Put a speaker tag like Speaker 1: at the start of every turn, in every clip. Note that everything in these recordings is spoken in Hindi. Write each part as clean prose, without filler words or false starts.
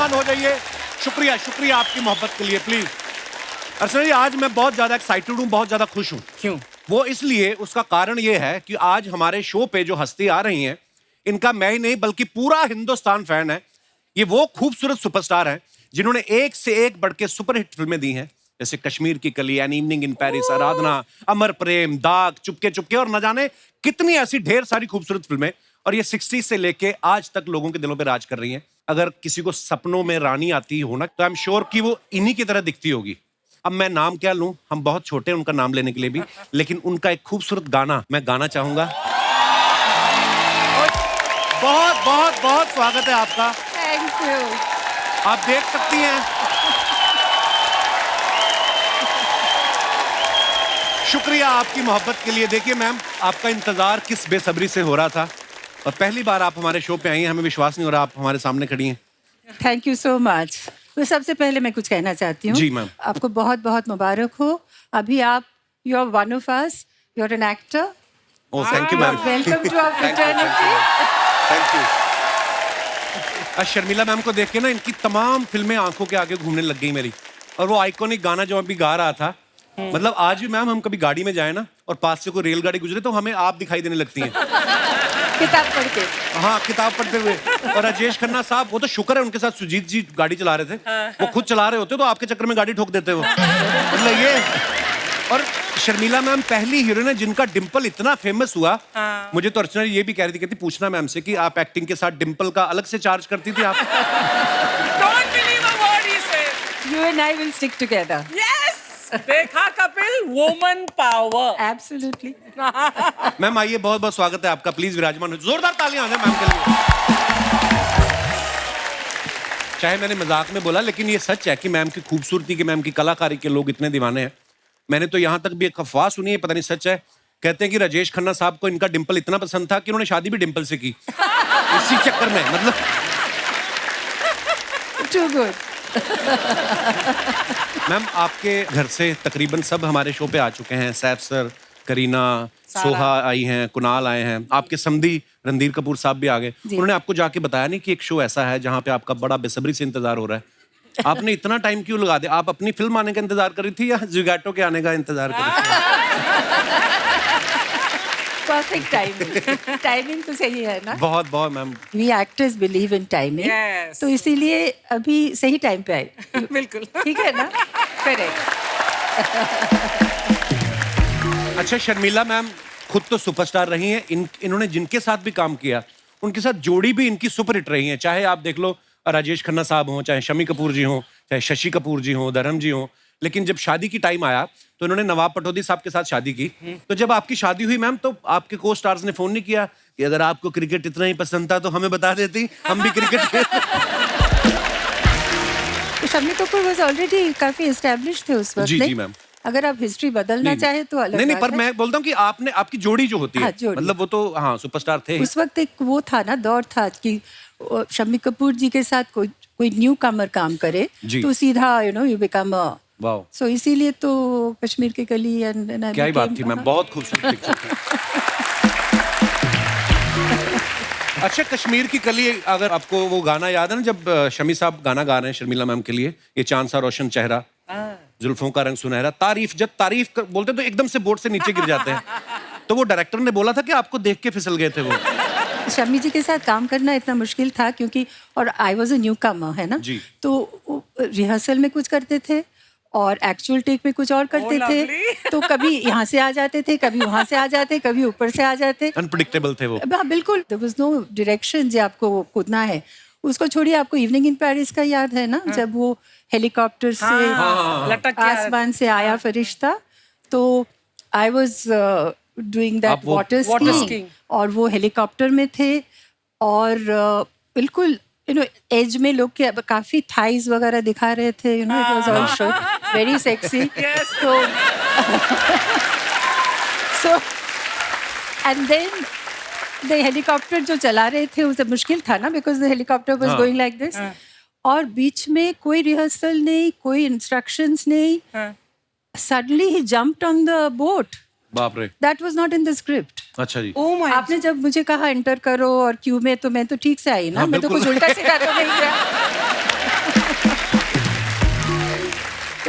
Speaker 1: विराजमान हो जाइए। शुक्रिया, शुक्रिया आपकी मोहब्बत के लिए, प्लीज। अर्चना जी, आज मैं बहुत ज्यादा एक्साइटेड हूँ, बहुत ज्यादा खुश हूँ।
Speaker 2: क्यों?
Speaker 1: वो इसलिए, उसका कारण ये है कि आज हमारे शो पे जो हस्ती आ रही हैं, इनका मैं ही नहीं बल्कि पूरा हिंदुस्तान फैन है। ये वो खूबसूरत सुपरस्टार हैं जिन्होंने एक से एक बढ़ के सुपरहिट फिल्में दी हैं, जैसे कश्मीर की कली, एन इवनिंग इन पेरिस, आराधना, अमर प्रेम, दाग, चुपके चुपके और न जाने कितनी ऐसी ढेर सारी खूबसूरत फिल्में। और ये 60 से लेके आज तक लोगों के दिलों पे राज कर रही हैं। अगर किसी को सपनों में रानी आती हो ना, तो आई एम श्योर कि वो इन्हीं की तरह दिखती होगी। अब मैं नाम क्या लूं, हम बहुत छोटे हैं उनका नाम लेने के लिए भी, लेकिन उनका एक खूबसूरत गाना मैं गाना चाहूंगा। बहुत बहुत बहुत स्वागत है आपका।
Speaker 3: Thank you.
Speaker 1: आप देख सकती हैं, शुक्रिया आपकी मोहब्बत के लिए। देखिए मैम, आपका इंतजार किस बेसब्री से हो रहा था, और पहली बार आप हमारे शो पे आई हैं, हमें विश्वास नहीं हो रहा आप हमारे सामने खड़ी हैं।
Speaker 3: Thank you so much. तो सबसे पहले मैं कुछ कहना चाहती हूँ।
Speaker 1: जी मैम।
Speaker 3: आपको बहुत बहुत मुबारक हो। अभी आप, you are one of us, you are an actor.
Speaker 1: Oh thank you ma'am.
Speaker 3: Welcome to our fraternity.
Speaker 1: Thank you. आज शर्मिला मैम को देख के ना इनकी तमाम फिल्में आंखों के आगे घूमने लग गई मेरी। और वो आइकॉनिक गाना जो अभी गा रहा था, मतलब आज भी मैम हम कभी गाड़ी में जाए ना और पास से कोई रेलगाड़ी गुजरे तो हमें आप दिखाई देने लगती हैं।
Speaker 3: किताब पढ़ के।
Speaker 1: हाँ, किताब पढ़ते हुए। और राजेश खन्ना साहब, वो तो शुक्र है उनके साथ सुजीत जी गाड़ी चला रहे थे, वो खुद चला रहे होते तो आपके चक्कर में गाड़ी ठोक देते वो, मतलब ये। और शर्मिला मैम पहली हीरोइन है जिनका डिंपल इतना फेमस हुआ। मुझे तो अर्चना ये भी कह रही थी, कहती पूछना मैम से कि आप एक्टिंग के साथ डिंपल का अलग से चार्ज करती थी आप?
Speaker 2: Don't believe a word he said.
Speaker 3: You and I will stick together.
Speaker 2: Yes. देखा Kapil, woman power.
Speaker 3: Absolutely.
Speaker 1: Ma'am आइए, बहुत बहुत स्वागत है आपका, प्लीज विराजमान हो। जोरदार तालियां हो जाए मैम के लिए। चाहे मैंने मजाक में बोला, लेकिन ये सच है कि मैम की खूबसूरती के, मैम की कलाकारी के लोग इतने दीवाने हैं। मैंने तो यहाँ तक भी एक अफवाह सुनी है, पता नहीं सच है, कहते हैं कि राजेश खन्ना साहब को इनका डिंपल इतना पसंद था कि उन्होंने शादी भी डिंपल से की, इसी चक्कर में, मतलब।
Speaker 3: Too good.
Speaker 1: मैम आपके घर से तकरीबन सब हमारे शो पे आ चुके हैं। सैफ सर, करीना, सोहा आई हैं, कुणाल आए हैं, आपके समधी रणधीर कपूर साहब भी आ गए। उन्होंने आपको जाके बताया नहीं कि एक शो ऐसा है जहाँ पे आपका बड़ा बेसब्री से इंतजार हो रहा है? आपने इतना टाइम क्यों लगा दिया? आप अपनी फिल्म आने का इंतजार कर रही थी या ज़ुगैटो के आने का इंतजार कर रही थी?
Speaker 3: Perfect timing. टाइमिंग तो सही है ना?
Speaker 1: बहुत बहुत ma'am.
Speaker 3: We actors believe in timing.
Speaker 2: Yes.
Speaker 3: तो इसीलिए अभी सही टाइम पे आए।
Speaker 2: बिल्कुल।
Speaker 3: ठीक है ना? करेक्ट।
Speaker 1: अच्छा, शर्मिला मैम खुद तो सुपरस्टार रही हैं, इन्होंने जिनके साथ भी काम किया उनके साथ जोड़ी भी इनकी सुपर हिट रही है। चाहे आप देख लो राजेश खन्ना साहब हों, चाहे शम्मी कपूर जी हों, चाहे शशि कपूर जी हों, धर्म जी हों, लेकिन जब शादी की टाइम आया तो इन्होंने नवाब पटौदी साहब के साथ शादी की। तो जब आपकी शादी हुई मैम, तो आपके को स्टार्स ने फोन नहीं किया कि अगर आपको क्रिकेट इतना ही पसंद था तो हमें बता देती, हम भी cricket
Speaker 3: Shammi Kapoor was already काफी एस्टैब्लिश्ड थे उस वक्त।
Speaker 1: जी
Speaker 3: नहीं?
Speaker 1: जी मैम।
Speaker 3: अगर आप हिस्ट्री बदलना चाहे तो अलग
Speaker 1: नहीं नहीं,
Speaker 3: बात
Speaker 1: पर
Speaker 3: है।
Speaker 1: मैं बोलता हूँ कि आपने, आपकी जोड़ी जो होती है,
Speaker 3: हाँ, जोड़ी।
Speaker 1: मतलब वो तो हाँ सुपरस्टार थे ही।
Speaker 3: उस वक्त एक वो था ना, दौर था कि शम्मी कपूर जी के साथ कोई न्यू कमर काम करे
Speaker 1: जी।
Speaker 3: तो सीधा यू बिकम
Speaker 1: वाओ,
Speaker 3: सो इसीलिए तो कश्मीर की कली एंड
Speaker 1: क्या ही बात थी मैम, बहुत खूबसूरत पिक्चर थी। अच्छा, कश्मीर की कली, अगर आपको वो गाना याद है ना, जब शमी साहब गाना गा रहे हैं शर्मिला मैम के लिए, ये चांद सा रोशन चेहरा, जुल्फों का रंग सुनहरा, तारीफ, जब तारीफ बोलते तो एकदम से बोर्ड से नीचे गिर जाते हैं। तो वो डायरेक्टर ने बोला था कि आपको देख के फिसल गए थे वो।
Speaker 3: शम्मी जी के साथ काम करना इतना मुश्किल था क्योंकि, और आई वॉज अ न्यू कमर, है ना
Speaker 1: जी।
Speaker 3: तो रिहर्सल में कुछ करते थे और एक्चुअल टेक में कुछ और करते थे। तो कभी यहाँ से आ जाते थे, कभी वहां से आ जाते, कभी ऊपर से आ जाते।
Speaker 1: अनप्रेडिक्टेबल थे वो।
Speaker 3: हाँ बिल्कुल, देयर वाज नो डायरेक्शन जो आपको कूदना है। उसको छोड़िए, आपको इवनिंग इन पेरिस का याद है ना, जब वो हेलीकॉप्टर से
Speaker 2: लटक के
Speaker 3: आसमान से आया फरिश्ता, तो I was doing that water skiing और वो हेलीकॉप्टर में थे और बिल्कुल एज में लोग के काफी थाइज वगैरह दिखा रहे थे, it was all show very sexy. So and then the helicopter जो चला रहे थे उसे मुश्किल था ना, because the helicopter was going like this, और बीच में कोई रिहर्सल नहीं, कोई इंस्ट्रक्शंस नहीं, सडनली ही जंप्ड ऑन द बोट।
Speaker 1: बाप रे,
Speaker 3: that was not in the script.
Speaker 1: अच्छा जी।
Speaker 2: Oh my
Speaker 3: आपने जब मुझे कहा एंटर करो और क्यू में, तो मैं तो ठीक से आई ना,
Speaker 1: हाँ,
Speaker 3: मैं तो कुछ उल्टा सीधा तो नहीं किया।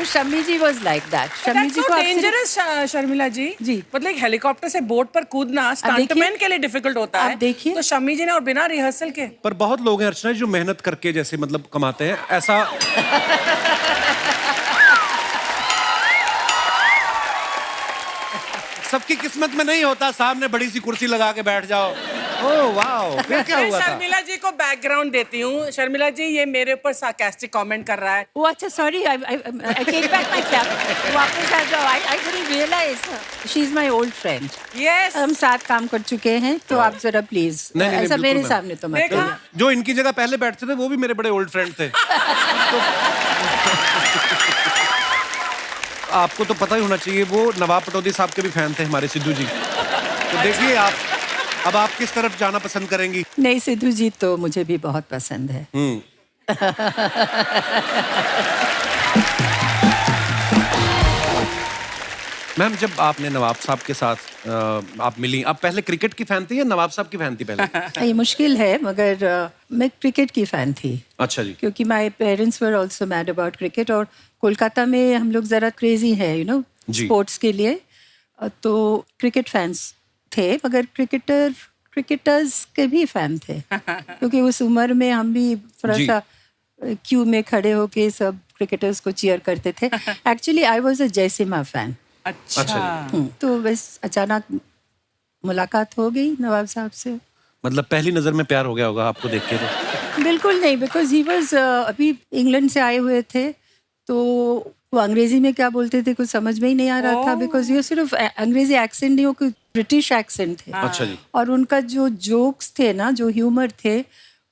Speaker 3: तो शम्मी जी वाज लाइक दैट। शम्मी जी को
Speaker 2: डेंजरस शर्मिला जी।
Speaker 3: जी।
Speaker 2: मतलब एक हेलीकॉप्टर से बोट पर कूदना स्टंटमैन के लिए डिफिकल्ट होता है।
Speaker 3: आप देखिए।
Speaker 2: तो शम्मी जी ने और बिना रिहर्सल के।
Speaker 1: पर बहुत लोग हैं अर्चना जो मेहनत करके जैसे मतलब कमाते हैं ऐसा। सबकी किस्मत में नहीं होता सामने बड़ी सी कुर्सी लगा के बैठ जाओ। ओह वाह, फिर क्या
Speaker 2: मैं
Speaker 1: हुआ था?
Speaker 2: शर्मिला जी को बैकग्राउंड देती हूँ। शर्मिला जी ये मेरे ऊपर सार्कास्टिक कमेंट कर रहा है।
Speaker 3: वो अच्छा sorry I take back my clap. वापस आ जाओ। I didn't realise she is my old friend.
Speaker 2: Yes.
Speaker 3: हम साथ काम कर चुके हैं तो आप जरा प्लीज
Speaker 1: नहीं,
Speaker 3: ऐसा
Speaker 1: बिल्कुल
Speaker 3: मेरे
Speaker 1: मैम।
Speaker 3: सामने तो मत
Speaker 2: देखा?
Speaker 3: करिए।
Speaker 1: जो इनकी जगह पहले बैठते थे वो भी मेरे बड़े ओल्ड फ्रेंड थे। आपको तो पता ही होना चाहिए वो नवाब पटौदी साहब के भी फैन थे हमारे सिद्धू जी। तो देखिए आप अब आप किस तरफ जाना पसंद करेंगी?
Speaker 3: नहीं सिद्धू जी तो मुझे भी बहुत पसंद है।
Speaker 1: मैम जब आपने नवाब साहब के साथ आप मिली, आप पहले क्रिकेट की फैन थी या नवाब साहब की फैन थी पहले?
Speaker 3: ये मुश्किल है मगर मैं क्रिकेट की फैन थी
Speaker 1: अच्छा जी।
Speaker 3: क्योंकि my parents were also mad about cricket और कोलकाता में हम लोग जरा क्रेजी है यू नो
Speaker 1: जी।
Speaker 3: स्पोर्ट्स के लिए। तो क्रिकेट फैंस थे मगर क्रिकेटर्स के भी फैन थे क्योंकि उस उम्र में हम भी थोड़ा
Speaker 1: जी।
Speaker 3: सा क्यू में खड़े होके सब क्रिकेटर्स को चीयर करते थे। Actually I was a Jaisimha fan.
Speaker 2: अच्छा।
Speaker 3: तो बस अचानक मुलाकात हो गई नवाब साहब से।
Speaker 1: मतलब पहली नजर में प्यार हो गया होगा आपको देख के तो।
Speaker 3: बिल्कुल नहीं बिकॉज ही वाज अभी इंग्लैंड से आए हुए थे तो वो अंग्रेजी में क्या बोलते थे कुछ समझ में ही नहीं आ रहा था बिकॉज ये सिर्फ अंग्रेजी एक्सेंट नहीं वो कोई ब्रिटिश एक्सेंट थे।
Speaker 1: अच्छा जी।
Speaker 3: और उनका जो जोक्स थे ना जो ह्यूमर थे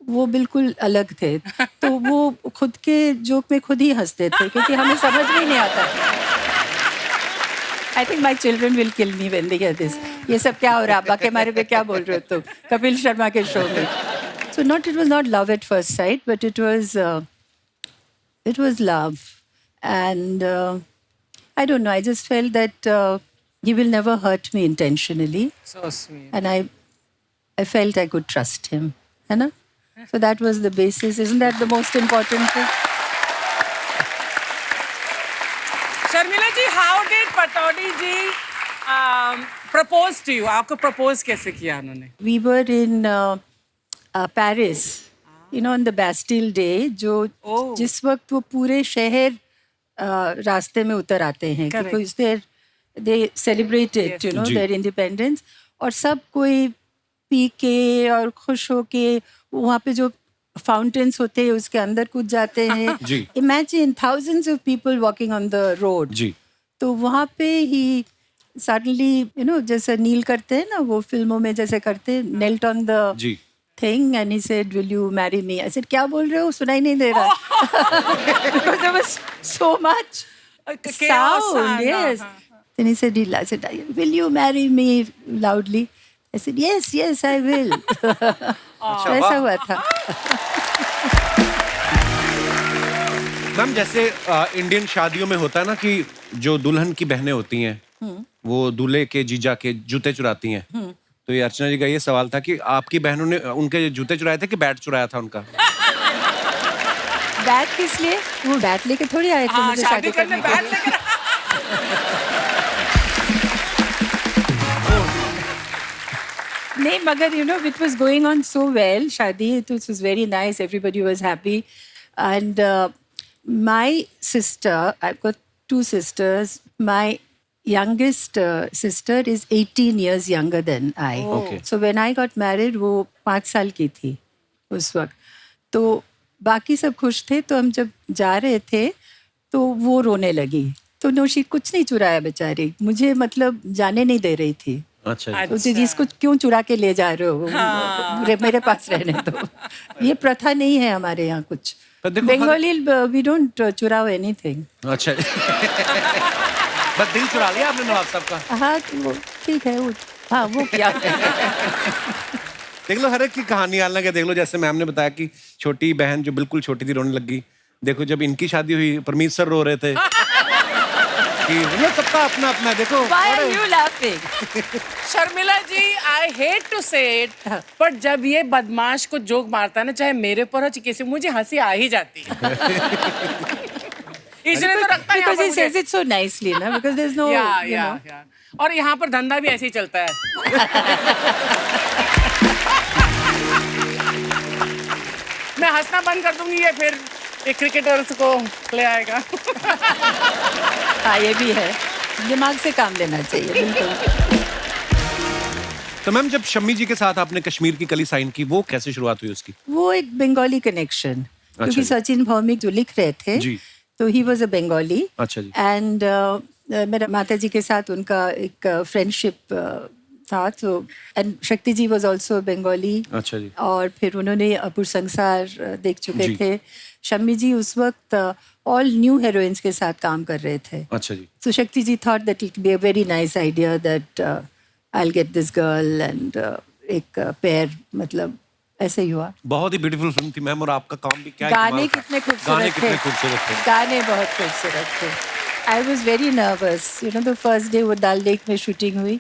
Speaker 3: वो बिल्कुल अलग थे। तो वो खुद के जोक में खुद ही हंसते थे क्योंकि हमें समझ में ही नहीं आता। I think my children will kill me when they hear this. ये सब क्या हो रहा है अब्बा के बारे में क्या बोल रहे हो तुम कपिल शर्मा के शो में। So not it was not love at first sight but it was love and I don't know I just felt that he will never hurt me intentionally
Speaker 2: So sweet.
Speaker 3: and I felt I could trust him है ना. So that was the basis. Isn't that the most important thing?
Speaker 2: Sharmila ji, how did Pataudi ji propose to you? आपको propose कैसे किया उन्होंने?
Speaker 3: We were in Paris, you know, on the Bastille Day, जो
Speaker 2: Oh.
Speaker 3: जिस वक्त वो पूरे शहर रास्ते में उतर आते हैं
Speaker 2: Correct.
Speaker 3: because they celebrated,
Speaker 2: Yes.
Speaker 3: you know,
Speaker 1: ji.
Speaker 3: their independence. और सब कोई पी के और खुश होके वहाँ पे जो फाउंटेन्स होते हैं उसके अंदर कूद जाते हैं.
Speaker 1: जी.
Speaker 3: Imagine thousands of people walking on the road.
Speaker 1: जी।
Speaker 3: तो वहाँ पे ही suddenly, you know, जैसे नील करते हैं ना वो फिल्मों में जैसे करते हैं, knelt on the
Speaker 1: ji.
Speaker 3: thing and he said, "Will you marry me?" I said, क्या बोल रहे हो? सुनाई नहीं दे रहा. Because there was so much sound. Yes. Then he said, I said, "Will you marry me?" loudly. I said, "Yes, yes, I will." तो ऐसा हुआ था.
Speaker 1: मैम जैसे इंडियन शादियों में होता है ना कि जो दुल्हन की बहनें होती हैं वो दूल्हे के जीजा के जूते चुराती हैं. तो ये अर्चना जी का ये सवाल था कि आपकी बहनों ने उनके जूते चुराए थे कि बैट चुराया था उनका?
Speaker 3: बैट किस लिए? वो बैट लेके थोड़ी आए थे
Speaker 2: हाँ,
Speaker 3: मुझे
Speaker 2: शादी करने
Speaker 3: के लिए.
Speaker 2: बैठ लेकर
Speaker 3: नहीं मगर you know it was going on so well शादी it was very nice everybody was happy and my sister I've got two sisters my youngest sister is 18 years younger than I.
Speaker 1: Okay.
Speaker 3: So when I got married वो 5 साल की थी उस वक्त. तो बाकी सब खुश थे तो हम जब जा रहे थे तो वो रोने लगी. तो नौशी कुछ नहीं चुराया बेचारी मुझे मतलब जाने नहीं दे रही थी.
Speaker 1: अच्छा
Speaker 3: तो जी इसको क्यों चुरा के ले जा रहे हो मेरे पास रहने दो. ये प्रथा नहीं है हमारे यहाँ कुछ.
Speaker 1: पर देखो
Speaker 3: बंगाली वी डोंट चुराओ एनीथिंग.
Speaker 1: अच्छा बस दिल चुरा लिया आपने नवाब साहब का.
Speaker 3: हाँ तो वो ठीक है वो हाँ वो क्या
Speaker 1: देख लो हर एक की कहानी अलग है. देख लो जैसे मैम ने बताया कि छोटी बहन जो बिल्कुल छोटी थी रोने लगी. देखो जब इनकी शादी हुई परमीत सर रो रहे थे कि मतलब सबका अपना अपना. देखो
Speaker 3: Why are you laughing?
Speaker 2: Sharmila ji I hate to say it पर जब ये बदमाश को जोक मारता है ना चाहे मेरे पर हो चाहे किसी मुझे हंसी आ ही जाती है. इसलिए तो रखता है यहाँ
Speaker 3: Because
Speaker 2: पर
Speaker 3: he
Speaker 2: मुझे।
Speaker 3: says it so nicely, ना? Because there's no,
Speaker 2: या
Speaker 3: you know.
Speaker 2: या और यहाँ पर धंधा भी ऐसे ही चलता है। मैं हंसना बंद कर दूंगी ये फिर एक क्रिकेटर्स को ले आएगा।
Speaker 3: हाँ, ये भी है। दिमाग से काम लेना चाहिए, बिल्कुल।
Speaker 1: तो मैम जब शम्मी जी के साथ आपने कश्मीर की कली साइन की, वो कैसे शुरुआत हुई उसकी?
Speaker 3: वो एक बंगाली कनेक्शन, क्योंकि
Speaker 1: जी।
Speaker 3: सचिन भौमिक जो लिख रहे थे,
Speaker 1: जी।
Speaker 3: तो ही वॉज अ बंगाली।
Speaker 1: अच्छा जी।
Speaker 3: एंड मेरा माता जी के साथ उनका एक फ्रेंडशिप था, तो एंड शक्ति जी वॉज ऑल्सो बंगाली।
Speaker 1: अच्छा जी।
Speaker 3: और फिर उन्होंने अपुर संसार देख चुके
Speaker 1: जी।
Speaker 3: थे। शम्मी जी उस वक्त ऑल न्यू हीरोइंस के साथ काम कर रहे थे।
Speaker 1: अच्छा जी।
Speaker 3: So Shakti ji thought that it would be a very nice idea that I'll get this girl and एक pair, मतलब ऐसे ही हुआ।
Speaker 1: बहुत ही ब्यूटीफुल फिल्म थी मैम, और आपका काम भी क्या ही
Speaker 3: गाने
Speaker 1: कमाल था।
Speaker 3: कितने खूबसूरत
Speaker 1: गाने
Speaker 3: थे।
Speaker 1: कितने खूबसूरत थे।
Speaker 3: गाने बहुत खूबसूरत थे। I was very nervous, you know, the first day वो डल लेक में शूटिंग हुई,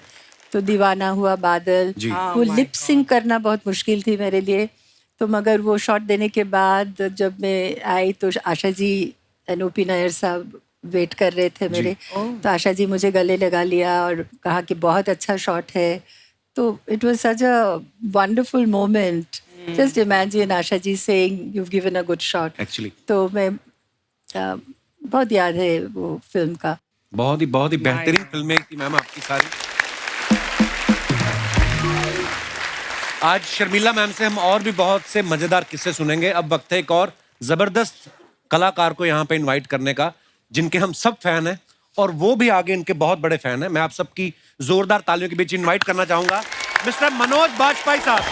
Speaker 3: तो दीवाना हुआ बादल,
Speaker 1: जी।
Speaker 3: वो लिप सिंक करना बहुत मुश्किल थी मेरे लिए। तो मगर वो शॉट देने के बाद जब मैं आई तो आशा जी एंड ओपी नायर साहब वेट कर रहे थे मेरे, तो आशा जी मुझे गले लगा लिया और कहा कि बहुत अच्छा शॉट है। तो it was such a wonderful moment. Just imagine Asha ji saying you have given a good shot.
Speaker 1: Actually।
Speaker 3: तो मैं बहुत याद है वो फिल्म का।
Speaker 1: बहुत ही बेहतरीन फिल्में थी मैम आपकी सारी। आज शर्मिला मैम से हम और भी बहुत से मजेदार किस्से सुनेंगे। अब वक्त है एक और जबरदस्त कलाकार को यहाँ पे इनवाइट करने का, जिनके हम सब फैन हैं, और वो भी आगे इनके बहुत बड़े फैन हैं। मैं आप सबकी जोरदार तालियों के बीच इनवाइट करना चाहूंगा मिस्टर मनोज बाजपेयी साहब।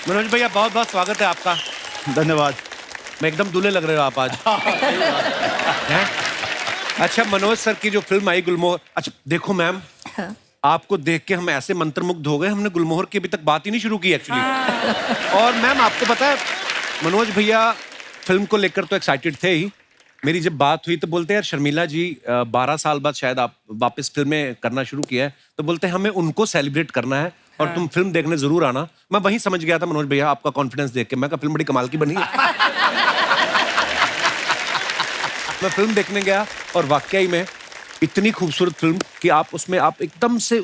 Speaker 1: मनोज भैया बहुत बहुत स्वागत है आपका।
Speaker 4: धन्यवाद।
Speaker 1: मैं एकदम दूल्हे लग रहे हो आप आज। हैं? अच्छा, मनोज सर की जो फिल्म आई गुलमोहर, अच्छा देखो मैम,
Speaker 3: हाँ।
Speaker 1: आपको देख के हम ऐसे मंत्रमुग्ध हो गए, हमने गुलमोहर की अभी तक बात ही नहीं शुरू की एक्चुअली। और मैम आपको पता है, मनोज भैया फिल्म को लेकर तो एक्साइटेड थे ही। मेरी जब बात हुई तो बोलते यार शर्मिला जी 12 साल बाद शायद आप वापस फिल्में करना शुरू किया है, तो बोलते हमें उनको सेलिब्रेट करना है और तुम फिल्म देखने जरूर आना। मैं वहीं समझ गया था मनोज भैया आपका कॉन्फिडेंस देख के, मैं कहा फिल्म बड़ी कमाल की बनी है। मैं फिल्म देखने गया और वाकई में इतनी खूबसूरत फिल्म कि आप उसमें आप एकदम से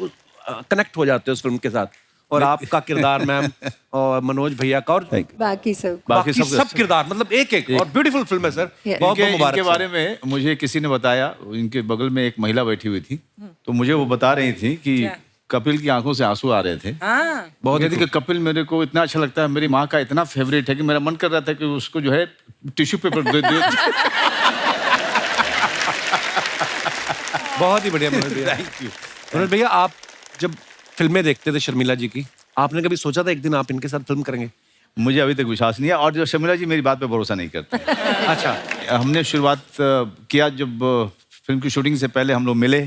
Speaker 1: कनेक्ट हो जाते हो उस फिल्म के साथ। और आपका किरदार मैम और मनोज भैया का और
Speaker 3: बाकी सब
Speaker 1: बाकी
Speaker 4: सब
Speaker 1: सब किरदार, मतलब एक एक और ब्यूटीफुल फिल्म है सर।
Speaker 3: Yeah.
Speaker 1: बहुत बहुत मुबारक
Speaker 4: इनके
Speaker 1: सर।
Speaker 4: बारे में मुझे किसी ने बताया, इनके बगल में एक महिला बैठी हुई थी, तो मुझे वो बता रही थी कि
Speaker 2: क्या?
Speaker 4: कपिल की आंखों से आंसू आ रहे थे।
Speaker 2: हाँ
Speaker 4: बहुत कहती कि कपिल मेरे को इतना अच्छा लगता है, मेरी माँ का इतना फेवरेट है कि मेरा मन कर रहा था कि उसको जो है टिश्यू पेपर दे दे।
Speaker 1: बहुत ही बढ़िया मनोज भैया।
Speaker 4: Thank you.
Speaker 1: मनोज भैया, आप जब फिल्में देखते थे शर्मिला जी की, आपने कभी सोचा था एक दिन आप इनके साथ फिल्म करेंगे?
Speaker 4: मुझे अभी तक विश्वास नहीं है, और जो शर्मिला जी मेरी बात पे भरोसा नहीं करते।
Speaker 1: अच्छा।
Speaker 4: हमने शुरुआत किया जब फिल्म की शूटिंग से पहले हम लोग मिले,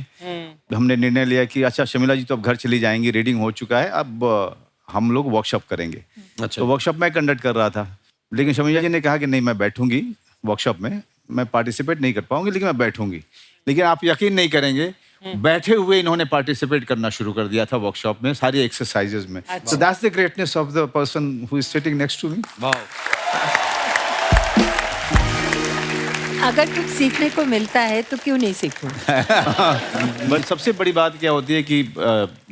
Speaker 4: हमने निर्णय लिया कि अच्छा शर्मिला जी तो अब घर चली जाएंगी, रीडिंग हो चुका है, अब हम लोग वर्कशॉप करेंगे।
Speaker 1: अच्छा।
Speaker 4: तो वर्कशॉप मैं कंडक्ट कर रहा था, लेकिन शर्मिला जी ने कहा कि नहीं मैं बैठूंगी वर्कशॉप में, मैं पार्टिसिपेट नहीं कर पाऊंगी लेकिन मैं बैठूंगी। लेकिन आप यकीन नहीं करेंगे, बैठे हुए इन्होंने पार्टिसिपेट करना शुरू कर दिया था वर्कशॉप में, सारी एक्सरसाइजेज में। So that's the greatness of the person who is sitting next to me.
Speaker 1: वाह।
Speaker 3: अगर कुछ सीखने को मिलता है तो क्यों नहीं सीखूं?
Speaker 4: बट सबसे बड़ी बात क्या होती है कि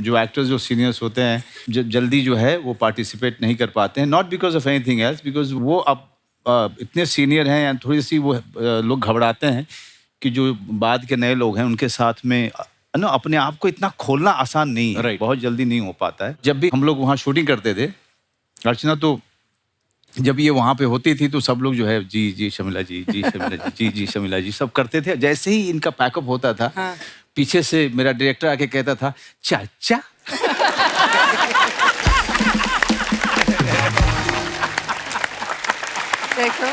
Speaker 4: जो एक्टर्स जो सीनियर्स होते हैं जल्दी जो है वो पार्टिसिपेट नहीं कर पाते हैं, not because of anything else, because वो अब इतने सीनियर हैं या थोड़ी सी वो लोग घबराते हैं कि जो बाद के नए लोग हैं उनके साथ में ना अपने आप को इतना खोलना आसान नहीं है।
Speaker 1: Right.
Speaker 4: बहुत जल्दी नहीं हो पाता है। जब भी हम लोग वहाँ शूटिंग करते थे अर्चना, तो जब ये वहाँ पे होती थी तो सब लोग जो है जी जी शर्मिला जी, जी शर्मिला जी, जी जी शर्मिला जी सब करते थे। जैसे ही इनका पैकअप होता था,
Speaker 2: हाँ।
Speaker 4: पीछे से मेरा डायरेक्टर आके कहता था चाचा।
Speaker 3: देखो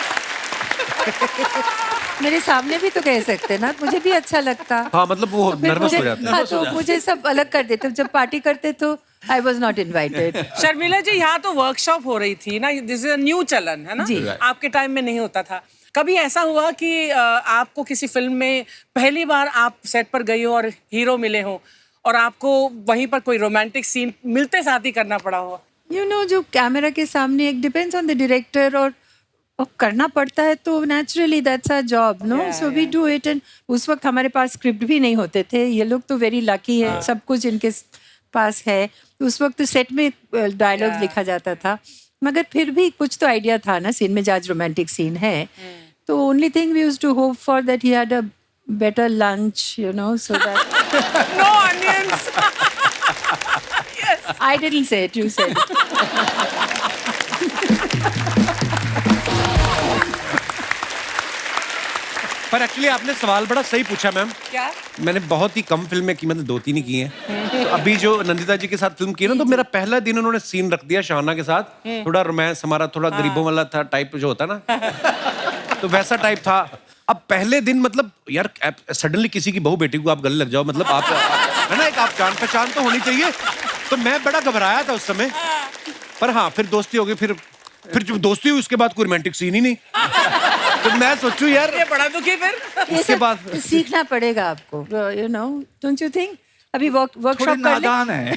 Speaker 3: मेरे सामने भी तो कह सकते ना, मुझे भी अच्छा लगता।
Speaker 1: हाँ मतलब वो
Speaker 3: फिर
Speaker 1: नर्वस
Speaker 3: मुझे-
Speaker 1: हो जाता है।
Speaker 3: हाँ, तो मुझे सब अलग कर देते, जब पार्टी करते तो I was not invited.
Speaker 2: Sharmila ji, यहाँ तो वर्कशॉप हो रही थी ना, दिस इज अ न्यू चलन है ना,
Speaker 3: जी।
Speaker 2: आपके टाइम में नहीं होता था। कभी ऐसा हुआ कि आपको किसी फिल्म में पहली बार आप सेट पर गई हो और हीरो मिले हो और आपको वहीं पर कोई रोमांटिक सीन मिलते साथ ही करना पड़ा हो?
Speaker 3: यू नो, जो कैमरा के सामने एक डिपेंड्स ऑन द डायरेक्टर और और करना पड़ता है तो naturally that's our job no, so we do it. And उस वक्त हमारे पास स्क्रिप्ट भी नहीं होते थे, ये लोग तो वेरी लकी है, सब कुछ इनके पास है। उस वक्त तो सेट में डायलॉग लिखा जाता था, मगर फिर भी कुछ तो आइडिया था ना सीन में, आज रोमांटिक सीन है तो only thing we used to hope for that he had a better lunch, you know, so that
Speaker 2: No onions. Yes.
Speaker 3: I didn't say it, you said it.
Speaker 1: पर एक्चुअली आपने सवाल बड़ा सही पूछा मैम।
Speaker 2: क्या?
Speaker 1: मैंने बहुत ही कम फिल्में की, मैंने 2-3 ही की हैं। तो अभी जो नंदिता जी के साथ फिल्म की है ना, तो मेरा पहला दिन उन्होंने सीन रख दिया शाहना के साथ, थोड़ा रोमांस हमारा थोड़ा गरीबों वाला था टाइप जो होता है ना, तो वैसा टाइप था। अब पहले दिन मतलब यार सडनली किसी की बहू बेटी को आप गले लग जाओ, मतलब आप है ना, एक आप जान पहचान तो होनी चाहिए। तो मैं बड़ा घबराया था उस समय, पर हाँ फिर दोस्ती हो गई। फिर जब दोस्ती हुई उसके बाद कोई रोमांटिक सीन ही नहीं। तो मैं सोचूं यार
Speaker 2: ये बड़ा दुखी फिर।
Speaker 3: ये
Speaker 1: उसके
Speaker 3: सब
Speaker 1: बाद
Speaker 3: सीखना पड़ेगा आपको, you know, don't you think? अभी वर्कशॉप
Speaker 4: थोड़ी
Speaker 3: कर ले,
Speaker 4: नादान है।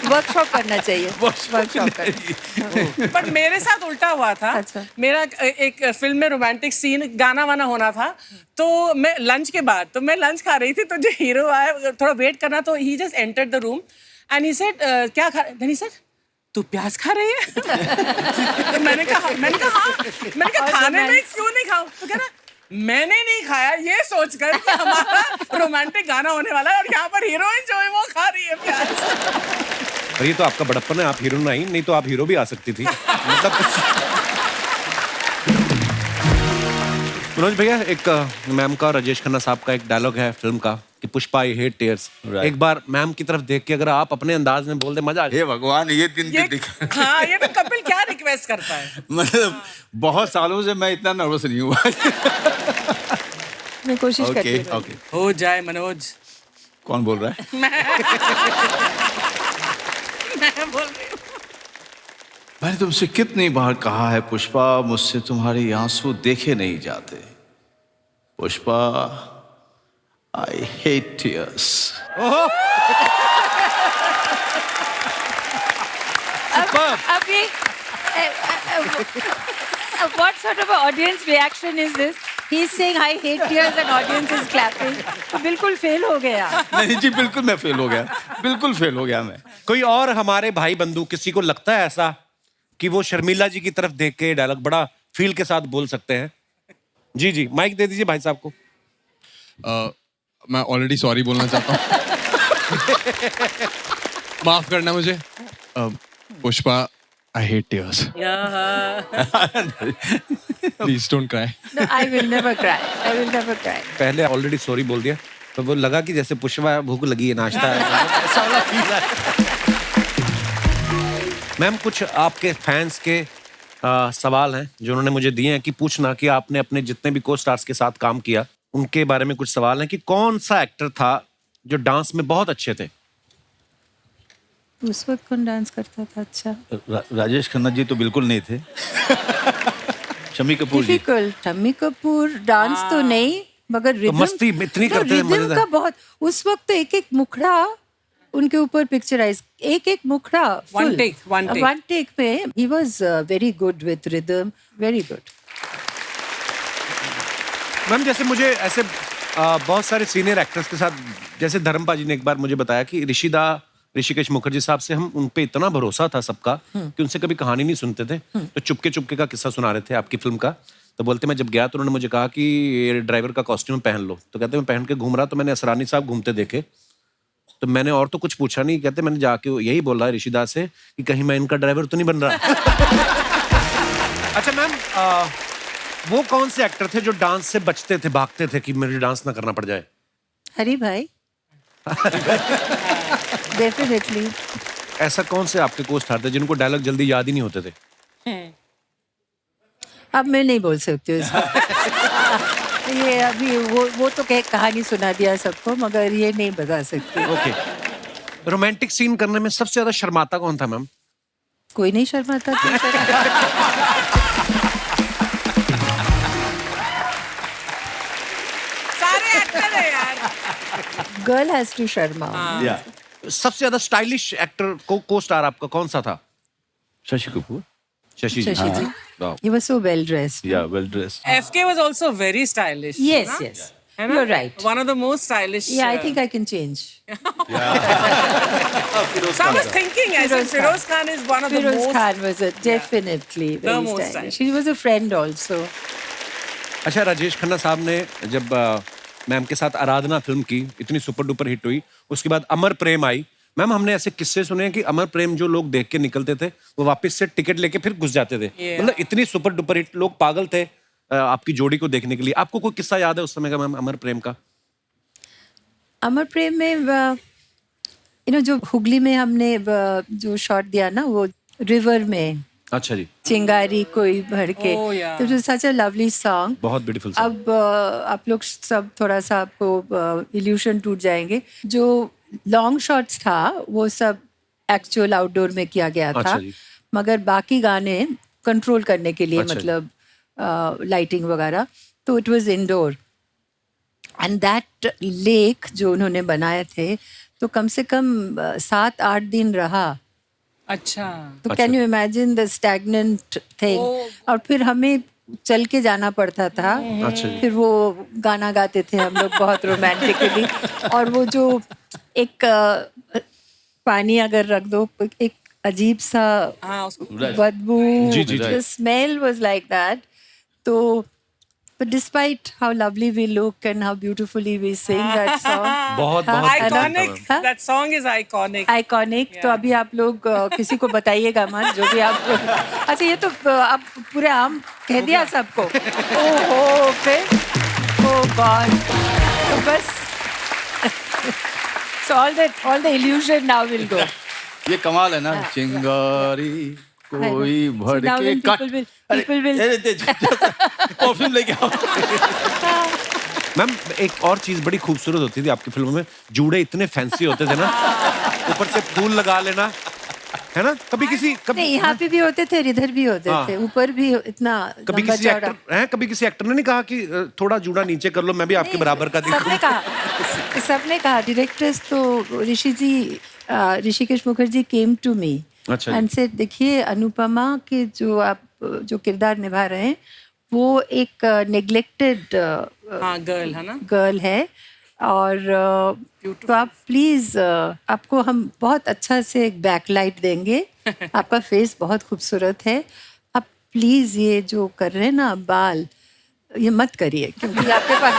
Speaker 3: वर्कशॉप करना चाहिए, वर्कशॉप करना।
Speaker 2: पर मेरे साथ उल्टा हुआ था।
Speaker 3: अच्छा।
Speaker 2: मेरा एक फिल्म में रोमांटिक सीन गाना वाना होना था, तो मैं लंच के बाद, तो मैं लंच खा रही थी, तो जो हीरो आया थोड़ा वेट करना, तो he just entered the room and he said क्या खा, देन ही सेड तू प्याज खा रही है? तो मैंने कहा खाने में क्यों नहीं खाऊं? तो कह रहा मैंने नहीं खाया ये सोचकर कि हमारा रोमांटिक गाना होने वाला है और यहाँ पर हीरोइन जो है वो खा रही है प्याज।
Speaker 1: और ये तो आपका बड़प्पन है, आप हीरो नहीं, नहीं तो आप हीरो भी आ सकती थी मतलब। मनोज भैया, एक मैम का, राजेश खन्ना साहब का एक डायलॉग है फिल्म का कि पुष्पा आई हेट टीयर्स। एक बार मैम की तरफ देख के अगर आप अपने अंदाज में बोल दे, मजा आ जाए।
Speaker 4: हे भगवान, ये दिन
Speaker 2: ये
Speaker 4: तो दिखा।
Speaker 2: हाँ, ये तो कपिल क्या रिक्वेस्ट करता है।
Speaker 4: मतलब बहुत सालों से मैं इतना नर्वस नहीं हुआ।
Speaker 3: मैं कोशिश करती
Speaker 4: ओके
Speaker 3: हूँ।
Speaker 4: ओके,
Speaker 2: हो जाए मनोज।
Speaker 4: कौन बोल रहा है?
Speaker 2: मैं बोल रही हूँ।
Speaker 4: मैंने तुमसे कितनी बार कहा है पुष्पा, मुझसे तुम्हारे आंसू देखे नहीं जाते। Pushpa, I hate tears.
Speaker 3: अब ये what sort of an audience reaction is this? He's saying I hate tears and audience is clapping. तो बिल्कुल फेल हो गया।
Speaker 4: नहीं जी, बिल्कुल मैं फेल हो गया, बिल्कुल फेल हो गया मैं।
Speaker 1: कोई और हमारे भाई बंधु किसी को लगता है ऐसा कि वो शर्मिला जी की तरफ देख के डायलॉग बड़ा फील के साथ बोल सकते हैं? जी जी, माइक दे दीजिए भाई साहब को।
Speaker 5: मैं ऑलरेडी सॉरी बोलना चाहता हूँ। माफ करना मुझे। Pushpa, I hate tears. Please don't cry.
Speaker 3: No, I will never cry. I will never cry.
Speaker 1: पहले ऑलरेडी सॉरी बोल दिया तो वो लगा कि जैसे पुष्पा भूख लगी है, नाश्ता है, ऐसा वाला फील है। मैम, कुछ आपके फैंस के सवाल हैं जो उन्होंने मुझे दिए हैं कि पूछना कि आपने अपने जितने भी को स्टार्स के साथ काम किया उनके बारे में कुछ सवाल हैं कि कौन सा एक्टर था जो डांस में बहुत अच्छे थे?
Speaker 3: उस वक्त कौन डांस करता था अच्छा?
Speaker 4: राजेश खन्ना जी तो बिल्कुल नहीं थे। शम्मी कपूर जी।
Speaker 3: डिफिकल्ट। शम्मी कपूर डांस तो नहीं, मगर रिदम,
Speaker 1: मस्ती इतनी करते थे,
Speaker 3: रिदम
Speaker 1: मजेदार।
Speaker 3: का बहुत। उस वक्त तो एक एक मुखड़ा उनके ऊपर पिक्चराइज, एक एक मुखड़ा
Speaker 2: One take.
Speaker 3: में he was very good with rhythm, very good.
Speaker 1: Ma'am, जैसे मुझे ऐसे बहुत सारे सीनियर एक्टर्स के साथ, जैसे धर्मपा जी ने एक बार मुझे बताया कि ऋषिकेश मुखर्जी साहब से हम उन पे इतना भरोसा था सबका कि उनसे कभी कहानी नहीं सुनते थे, तो चुपके चुपके का किस्सा सुना रहे थे आपकी फिल्म का। तो बोलते मैं जब गया तो उन्होंने मुझे कहा कि ये ड्राइवर का कॉस्ट्यूम पहन लो, तो कहते मैं पहन के घूम रहा, तो मैंने असरानी साहब घूमते देखे, तो मैंने और तो कुछ पूछा नहीं, कहते मैंने जाके यही बोला ऋषिदास से कि कहीं मैं इनका ड्राइवर तो नहीं बन रहा। अच्छा मैम, वो कौन से एक्टर थे जो डांस से बचते थे, भागते थे कि मेरे डांस ना करना पड़ जाए?
Speaker 3: हरी भाई। डेफिनेटली।
Speaker 1: ऐसा कौन से आपके को स्टार थे जिनको डायलॉग जल्दी याद ही नहीं होते थे?
Speaker 3: अब मैं नहीं बोल सकती हूँ इसमें। ये अभी वो तो कहानी सुना दिया सबको, मगर ये नहीं बता सकती।
Speaker 1: ओके। रोमांटिक सीन करने में सबसे ज्यादा शर्माता कौन था मैम?
Speaker 3: कोई नहीं शर्माता था।
Speaker 2: सारे एक्टर है यार।
Speaker 3: गर्ल हैज टू शर्मा।
Speaker 1: सबसे ज्यादा स्टाइलिश एक्टर को स्टार आपका कौन सा था?
Speaker 4: शशि कपूर।
Speaker 1: शशि जी
Speaker 3: Shashi ji.
Speaker 1: Wow.
Speaker 3: He was so well dressed.
Speaker 4: Yeah, well dressed.
Speaker 2: FK was also very stylish.
Speaker 3: Yes,
Speaker 2: na?
Speaker 3: yes.
Speaker 2: है ना?
Speaker 3: You're right.
Speaker 2: One of the most stylish.
Speaker 3: Yeah, I think I can change.
Speaker 2: So I was thinking, I said
Speaker 3: Feroz Khan.
Speaker 2: Feroz Khan is one of the
Speaker 3: Feroz
Speaker 2: most.
Speaker 3: Khan was definitely very
Speaker 2: most
Speaker 3: stylish.
Speaker 2: stylish.
Speaker 3: He was a friend also.
Speaker 1: अच्छा, राजेश खन्ना साहब ने जब मैम के साथ आराधना फिल्म की, इतनी सुपर डुपर हिट हुई, उसके बाद अमर प्रेम आई। मैम, हमने ऐसे किस्से सुने हैं कि अमर प्रेम जो लोग देख के निकलते थे, वो वापस से टिकट लेके फिर घुस जाते थे।
Speaker 2: Yeah.
Speaker 1: मतलब इतनी सुपर डुपर हिट, लोग पागल थे आपकी जोड़ी को देखने के लिए। आपको कोई किस्सा याद है उस समय का मैम अमर प्रेम का?
Speaker 3: अमर प्रेम में जो हुगली में हमने जो शॉट दिया ना, वो रिवर में
Speaker 1: अच्छा जी,
Speaker 3: चिंगारी कोई भर के,
Speaker 2: Oh, yeah.
Speaker 3: तो सच अ लवली सॉन्ग।
Speaker 1: बहुत ब्यूटीफुल।
Speaker 3: अब आप लोग सब थोड़ा सा आपको इल्यूशन टूट जाएंगे। जो लॉन्ग शॉट्स था वो सब एक्चुअल आउटडोर में किया गया था,
Speaker 1: अच्छा जी।
Speaker 3: मगर बाकी गाने कंट्रोल करने के लिए,
Speaker 1: अच्छा जी।
Speaker 3: मतलब लाइटिंग वगैरह, तो it was indoor. And that lake जो उन्होंने बनाए थे, तो कम से कम 7-8 दिन रहा।
Speaker 2: अच्छा.
Speaker 3: तो can you imagine the stagnant thing. और फिर हमें चल के जाना पड़ता था।
Speaker 1: अच्छा जी।
Speaker 3: फिर वो गाना गाते थे हम लोग बहुत रोमांटिकली। और वो जो एक पानी अगर रख दो, एक अजीब सा
Speaker 2: हाँ, उसको
Speaker 3: बदबू,
Speaker 1: जी, जी,
Speaker 3: the smell was like that. तो but despite how lovely we look and how beautifully we sing that song,
Speaker 1: बहुत
Speaker 3: हाँ,
Speaker 1: बहुत
Speaker 2: iconic.
Speaker 3: हाँ?
Speaker 2: That song is iconic.
Speaker 3: Iconic. तो अभी आप लोग किसी को बताइएगा मत, जो भी आप अच्छा, ये तो आप पूरे आम कह दिया सबको। ओहो, फिर ओह गॉड, तो बस so all the illusion now will go.
Speaker 4: ये कमाल है ना, चिंगारी कोई भर
Speaker 3: So now
Speaker 4: के
Speaker 3: when
Speaker 4: cut.
Speaker 3: people will
Speaker 4: perfume लेके आओ।
Speaker 1: मैम, एक और चीज बड़ी खूबसूरत होती थी आपकी फिल्मों में, जूड़े इतने फैंसी होते थे ना, ऊपर से फूल लगा लेना, है ना? कभी
Speaker 3: नहीं, यहाँ पे भी होते थे, इधर भी होते
Speaker 1: हाँ।
Speaker 3: थे, ऊपर भी इतना
Speaker 1: कभी
Speaker 3: लंबा
Speaker 1: किसी
Speaker 3: चौड़ा।
Speaker 1: एक्टर हैं, कभी किसी एक्टर ने नहीं कहा कि थोड़ा जूड़ा नीचे कर लो, मैं भी आपके बराबर का
Speaker 3: सबने
Speaker 1: दिखूं?
Speaker 3: कहा, सबने कहा। डायरेक्टर्स तो Hrishikesh Mukherjee came to me
Speaker 1: अच्छा जी।
Speaker 3: एंड से, देखिए अनुपमा के जो किरदार निभा रहे हैं, वो एक नेग्लेक्टेड
Speaker 2: हाँ, गर्ल है ना.
Speaker 3: गर्ल है। और तो आप प्लीज, आपको हम बहुत अच्छा से एक बैकलाइट देंगे। आपका फेस बहुत खूबसूरत है। आप प्लीज ये जो कर रहे हैं ना बाल, ये मत करिए, क्योंकि आपके पास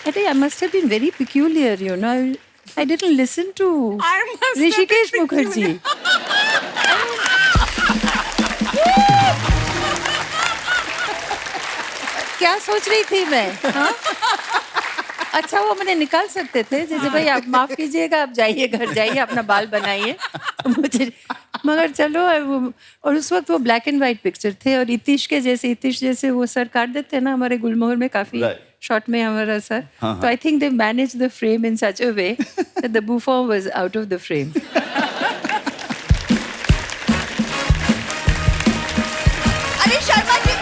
Speaker 3: अरे I must have been very peculiar, you know, I didn't listen to
Speaker 2: I must have
Speaker 3: Hrishikesh
Speaker 2: been
Speaker 3: Mukherjee. क्या सोच रही थी मैं, हाँ? अच्छा, वो मैंने निकाल सकते थे, जैसे भाई आप माफ कीजिएगा, आप जाइए, घर जाइए, अपना बाल बनाइए मुझे, मगर चलो वो। और उस वक्त वो ब्लैक एंड व्हाइट पिक्चर थे, और इतिश जैसे वो सर काट देते हैं ना, हमारे गुलमोहर में काफी शॉर्ट में हमारा सर, तो I think they manage the frame in such a way that the बुफॉन was out of the frame.
Speaker 6: अरे शर्मा जी,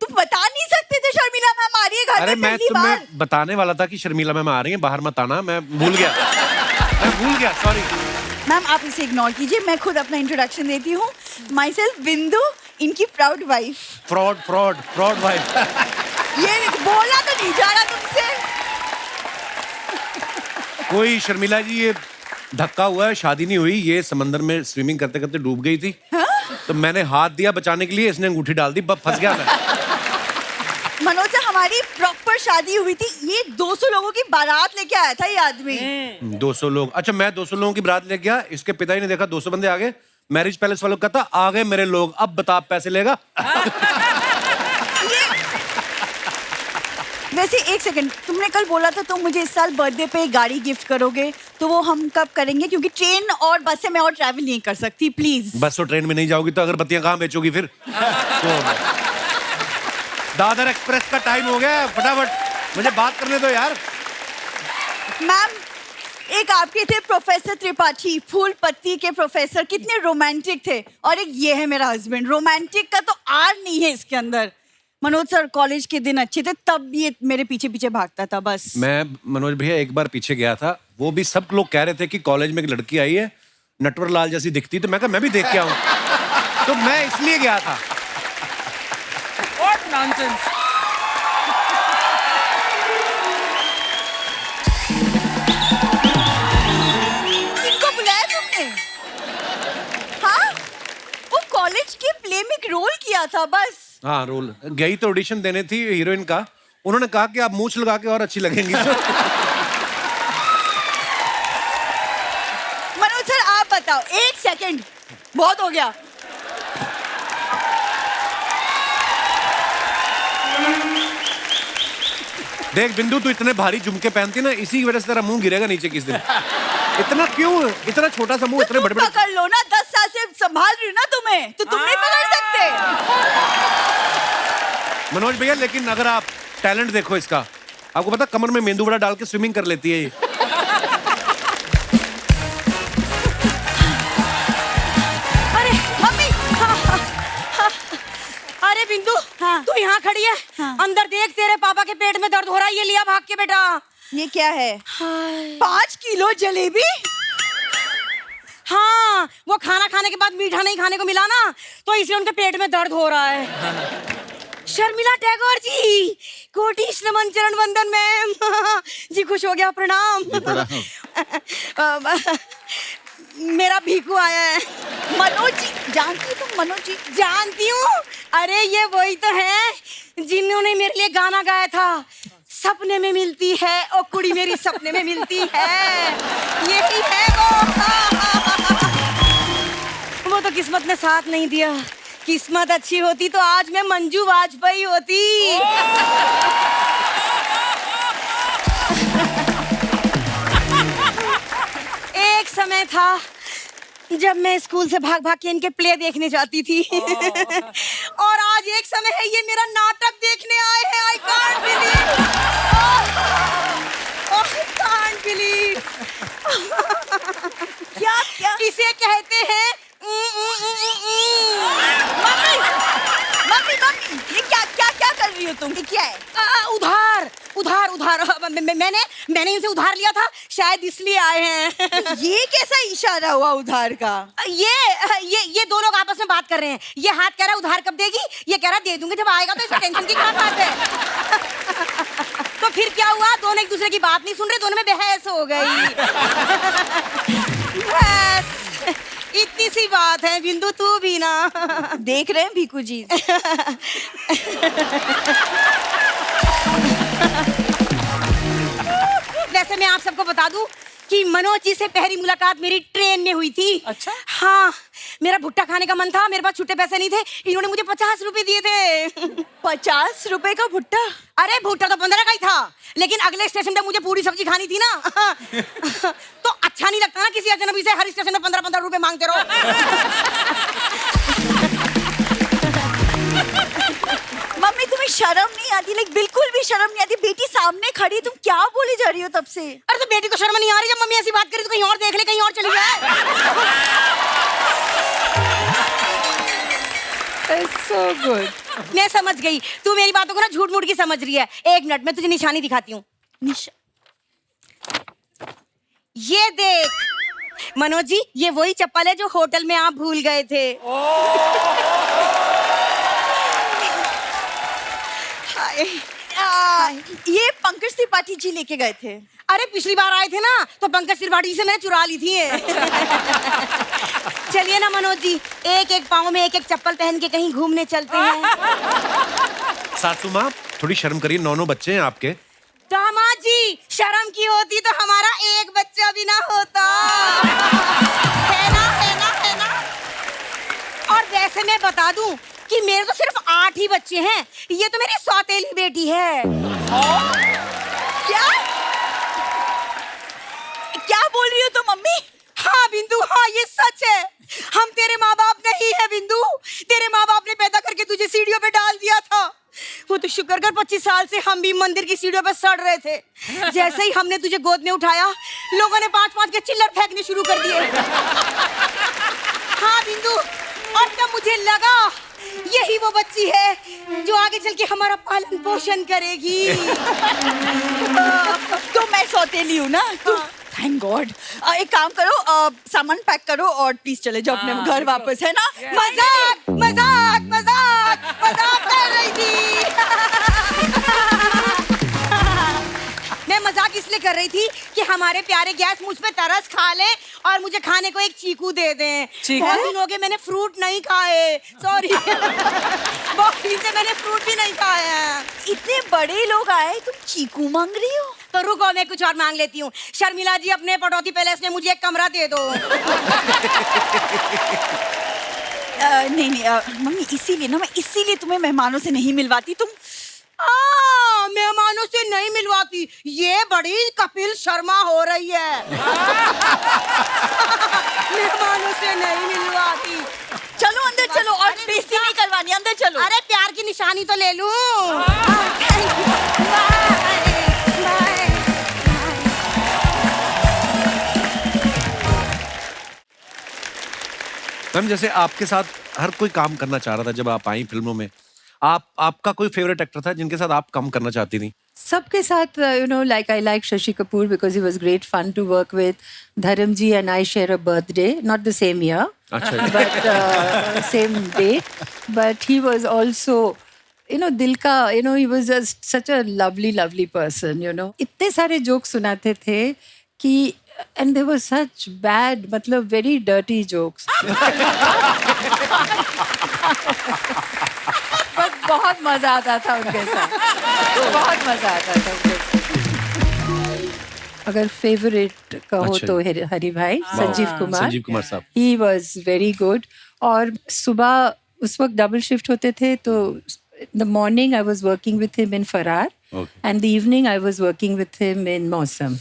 Speaker 6: तुम बता नहीं सकते थे शर्मिला मैम आ रही है घर
Speaker 1: अरे
Speaker 6: में
Speaker 1: मैं
Speaker 6: पहली बार?
Speaker 1: तुम्हें बताने वाला था कि शर्मिला मैम आ रही हैं, बाहर मत आना, मैं भूल गया, सॉरी।
Speaker 6: मैम आप इसे इग्नोर कीजिए, मैं खुद अपना इंट्रोडक्शन देती हूँ। माई सेल्फ बिंदु, इनकी प्राउड वाइफ।
Speaker 1: Fraud wife.
Speaker 6: ये बोला तो नहीं जा रहा तुमसे।
Speaker 1: कोई शर्मिला जी, ये धक्का हुआ है, शादी नहीं हुई, ये समंदर में स्विमिंग करते करते डूब गई थी। तो मैंने हाथ दिया बचाने के लिए, इसने अंगूठी डाल दी, फंस गया मैं।
Speaker 6: मनोज से हमारी प्रॉपर शादी हुई थी, ये 200 लोगों की बारात लेके आया था ये आदमी।
Speaker 1: 200 लोग? अच्छा, मैं 200 लोगों की बारात ले गया, इसके पिता ही ने देखा 200 बंदे आ गए, मैरिज पैलेस वालों को कहता आ गए मेरे लोग, अब बता आप पैसे लेगा?
Speaker 6: वैसे एक सेकंड, तुमने कल बोला था तुम मुझे इस साल बर्थडे पे एक गाड़ी गिफ्ट करोगे, तो वो हम कब करेंगे? क्योंकि ट्रेन और बस से मैं और ट्रैवल नहीं कर सकती, प्लीज।
Speaker 1: बस और ट्रेन में नहीं जाओगी तो अगरबत्तियां कहाँ बेचोगी फिर? तो दादर एक्सप्रेस का टाइम हो गया, फटाफट मुझे बात करने दो यार।
Speaker 6: मैम, एक आपके थे प्रोफेसर त्रिपाठी, फूल पत्ती के प्रोफेसर, कितने रोमांटिक थे, और एक ये है मेरा हस्बैंड, रोमांटिक का तो आर नहीं है इसके अंदर। मनोज सर कॉलेज के दिन अच्छे थे, तब ये मेरे पीछे पीछे भागता था बस।
Speaker 1: मैं मनोज भैया एक बार पीछे गया था, वो भी सब लोग कह रहे थे कि कॉलेज में एक लड़की आई है नटवर लाल जैसी दिखती, तो मैं कहा मैं भी देख के आऊं। तो मैं इसलिए गया था।
Speaker 2: What nonsense.
Speaker 6: किनको बुलाया तुमने? हाँ, वो कॉलेज के प्ले में एक रोल किया था बस।
Speaker 1: हाँ, रोल गई तो ऑडिशन देने थी हीरोइन का, उन्होंने कहा कि आप मूंछ लगा के और अच्छी लगेंगी।
Speaker 6: मनोज सर आप बताओ, 1 सेकंड बहुत हो गया।
Speaker 1: देख बिंदु, तू इतने भारी झुमके पहनती ना, इसी की वजह से तेरा मुंह गिरेगा नीचे किस दिन। इतना क्यों, इतना छोटा सा मुंह, इतने
Speaker 6: तुम
Speaker 1: बड़े बड़े।
Speaker 6: पकड़ लो ना, 10 साल से संभाल रही हूँ ना तुम्हें, तो तुम नहीं पकड़ सकते।
Speaker 1: मनोज भैया लेकिन अगर आप टैलेंट देखो इसका, आपको पता कमर में मेंदू वड़ा डाल के स्विमिंग कर लेती है ये।
Speaker 6: अरे मम्मी,
Speaker 7: अरे बिंदु,
Speaker 6: हाँ।
Speaker 7: तू यहाँ खड़ी है,
Speaker 6: हाँ।
Speaker 7: अंदर देख, तेरे पापा के पेट में दर्द हो रहा है, ये लिया भाग के बेटा।
Speaker 6: ये क्या है? 5 किलो जलेबी?
Speaker 7: हाँ, वो खाना खाने के बाद मीठा नहीं खाने को मिला ना, तो इसलिए उनके पेट में दर्द हो रहा है। शर्मिला टैगोर जी, कोटिश नमन, चरण वंदन मैम। जी खुश हो गया, प्रणाम। मेरा भीखू आया है।
Speaker 6: मनोज जी जानती हो तुम? मनोज जी
Speaker 7: जानती हूँ, अरे ये वही तो है जिन्होंने मेरे लिए गाना गाया था, सपने में मिलती है और कुड़ी मेरी सपने में मिलती है, यही है वो तो किस्मत ने साथ नहीं दिया, किस्मत अच्छी होती तो आज मैं मंजू वाजपेयी होती। एक समय था जब मैं स्कूल से भाग भाग के इनके प्ले देखने जाती थी। और आज एक समय है ये मेरा नाटक देखने आए हैं। I can't believe, I can't believe.
Speaker 6: क्या क्या?
Speaker 7: इसे कहते हैं
Speaker 6: मम्मी मम्मी मम्मी, ये क्या क्या क्या कर रही हो तुम? ये क्या है?
Speaker 7: उधार उधार उधार। मैंने इनसे उधार लिया था, शायद इसलिए आए हैं।
Speaker 6: ये कैसा इशारा हुआ उधार का?
Speaker 7: ये दो लोग आपस में बात कर रहे हैं। ये हाथ कह रहा है उधार कब देगी, ये कह रहा है दे दूंगी जब आएगा, तो इसमें टेंशन की क्या बात है? तो फिर क्या हुआ, दोनों एक दूसरे की बात नहीं सुन रहे, दोनों में बहस हो गई। बस इतनी सी बात है बिंदु, तू भी ना
Speaker 6: देख रहे हैं भीखू जी।
Speaker 7: वैसे मैं आप सबको बता दूं कि मनोज जी से पहली मुलाकात मेरी ट्रेन में हुई थी।
Speaker 2: अच्छा?
Speaker 7: हाँ, मेरा भुट्टा खाने का मन था, मेरे पास छुट्टे पैसे नहीं थे, इन्होंने मुझे 50 रुपए दिए थे।
Speaker 6: 50 रुपए का भुट्टा?
Speaker 7: अरे भुट्टा तो 15 का ही था, लेकिन अगले स्टेशन पे मुझे पूरी सब्जी खानी थी ना। तो अच्छा नहीं लगता ना किसी अजनबी से हर स्टेशन में 15-15 रुपए मांगते रहो।
Speaker 6: मम्मी तुम्हें शर्म नहीं आती? लाइक बिल्कुल भी शर्म नहीं आती? बेटी सामने खड़ी, तुम क्या बोली जा रही हो तब से?
Speaker 7: अरे तो बेटी को शर्म नहीं आ रही? जब मम्मी ऐसी बात करी तो कहीं और देख ले, कहीं और चली जाए।
Speaker 3: So good.
Speaker 7: मैं समझ गई, तू मेरी बातों को ना झूठ मूठ की समझ रही है। एक मिनट मैं तुझे निशानी दिखाती हूँ। ये देख मनोज जी, ये वही चप्पल है जो होटल में आप भूल गए थे।
Speaker 6: ये पंकज त्रिपाठी जी लेके गए थे।
Speaker 7: अरे पिछली बार आए थे ना, तो पंकज त्रिपाठी जी से मैंने चुरा ली थी। चलिए ना मनोज जी, एक एक पाँव में एक एक चप्पल पहन के कहीं घूमने चलते हैं।
Speaker 1: सासू माँ थोड़ी शर्म करिए, 9 बच्चे हैं आपके।
Speaker 7: दामाद जी, शर्म की होती तो हमारा एक बच्चा भी ना होता। है ना, है ना, है ना? और वैसे मैं बता दूं कि मेरे तो सिर्फ 8 ही बच्चे हैं, ये तो मेरी सौतेली बेटी है।
Speaker 6: क्या क्या बोल रही हो तुम मम्मी?
Speaker 7: हाँ बिंदु, हाँ ये सच है। हम तेरे माँ बाप नहीं है बिंदु, तेरे माँ बाप ने पैदा करके तुझे सीढ़ियों पे डाल दिया था। वो तो शुक्र कर 25 साल से हम भी मंदिर की सीढ़ियों पे सड़ रहे थे। जैसे ही हमने तुझे गोद में उठाया, लोगों ने 5-5 के चिल्लर फेंकने शुरू कर दिए। हाँ बिंदु, और तब मुझे लगा यही वो बच्ची है जो आगे चल के हमारा पालन पोषण करेगी।
Speaker 6: तो मैं सौतेली हूँ ना, तो थैंक गॉड। एक काम करो, सामान पैक करो और प्लीज चले जाओ अपने घर वापस, है ना?
Speaker 7: मजाक मजाक मजाक मजाक कर रही थी। मैं मजाक इसलिए कर रही थी कि हमारे प्यारे गैस मुझ पे तरस खा ले और मुझे खाने को एक चीकू दे दें। बहुत दिन हो गए मैंने फ्रूट नहीं खाए, सॉरी। बहुत दिन से मैंने फ्रूट भी नहीं खाया है।
Speaker 6: इतने बड़े लोग आए, तुम चीकू मांग रही हो?
Speaker 7: तो रुको, मैं कुछ और मांग लेती हूँ। शर्मिला जी, अपने पटौती पैलेस में मुझे एक कमरा दे दो।
Speaker 6: नहीं मम्मी, इसीलिए ना, मैं इसीलिए तुम्हें मेहमानों से नहीं मिलवाती। तुम
Speaker 7: मेहमानों से नहीं मिलवाती, ये बड़ी कपिल शर्मा हो रही है। मेहमानों से नहीं मिलवाती।
Speaker 6: चलो अंदर चलो, और बेइज्जती नहीं करवानी, अंदर चलो।
Speaker 7: अरे प्यार की निशानी तो ले लूं।
Speaker 1: मैम, जैसे आपके साथ हर कोई काम करना चाह रहा था जब आप आई फिल्मों में, आपका कोई फेवरेट एक्टर था जिनके साथ आप काम करना चाहती थी?
Speaker 3: सबके साथ, you know, like I like Shashi Kapoor because he was great fun to work with. Dharam ji and I share a birthday, not the same year, but same date. But he was also, you know, दिल का, you know, he was just such a lovely person, you know. इतने सारे jokes सुनाते थे कि, and they were such bad, मतलब very dirty jokes. बट बहुत मजा आता था उनके साथ, बहुत मजा आता था उनके साथ। अगर फेवरेट कहो तो हरि भाई, संजीव कुमार
Speaker 1: साहब,
Speaker 3: ही वॉज वेरी गुड। और सुबह उस वक्त डबल शिफ्ट होते थे, तो the morning I was working with him in Faraar, and the evening I was working with him in Mausam.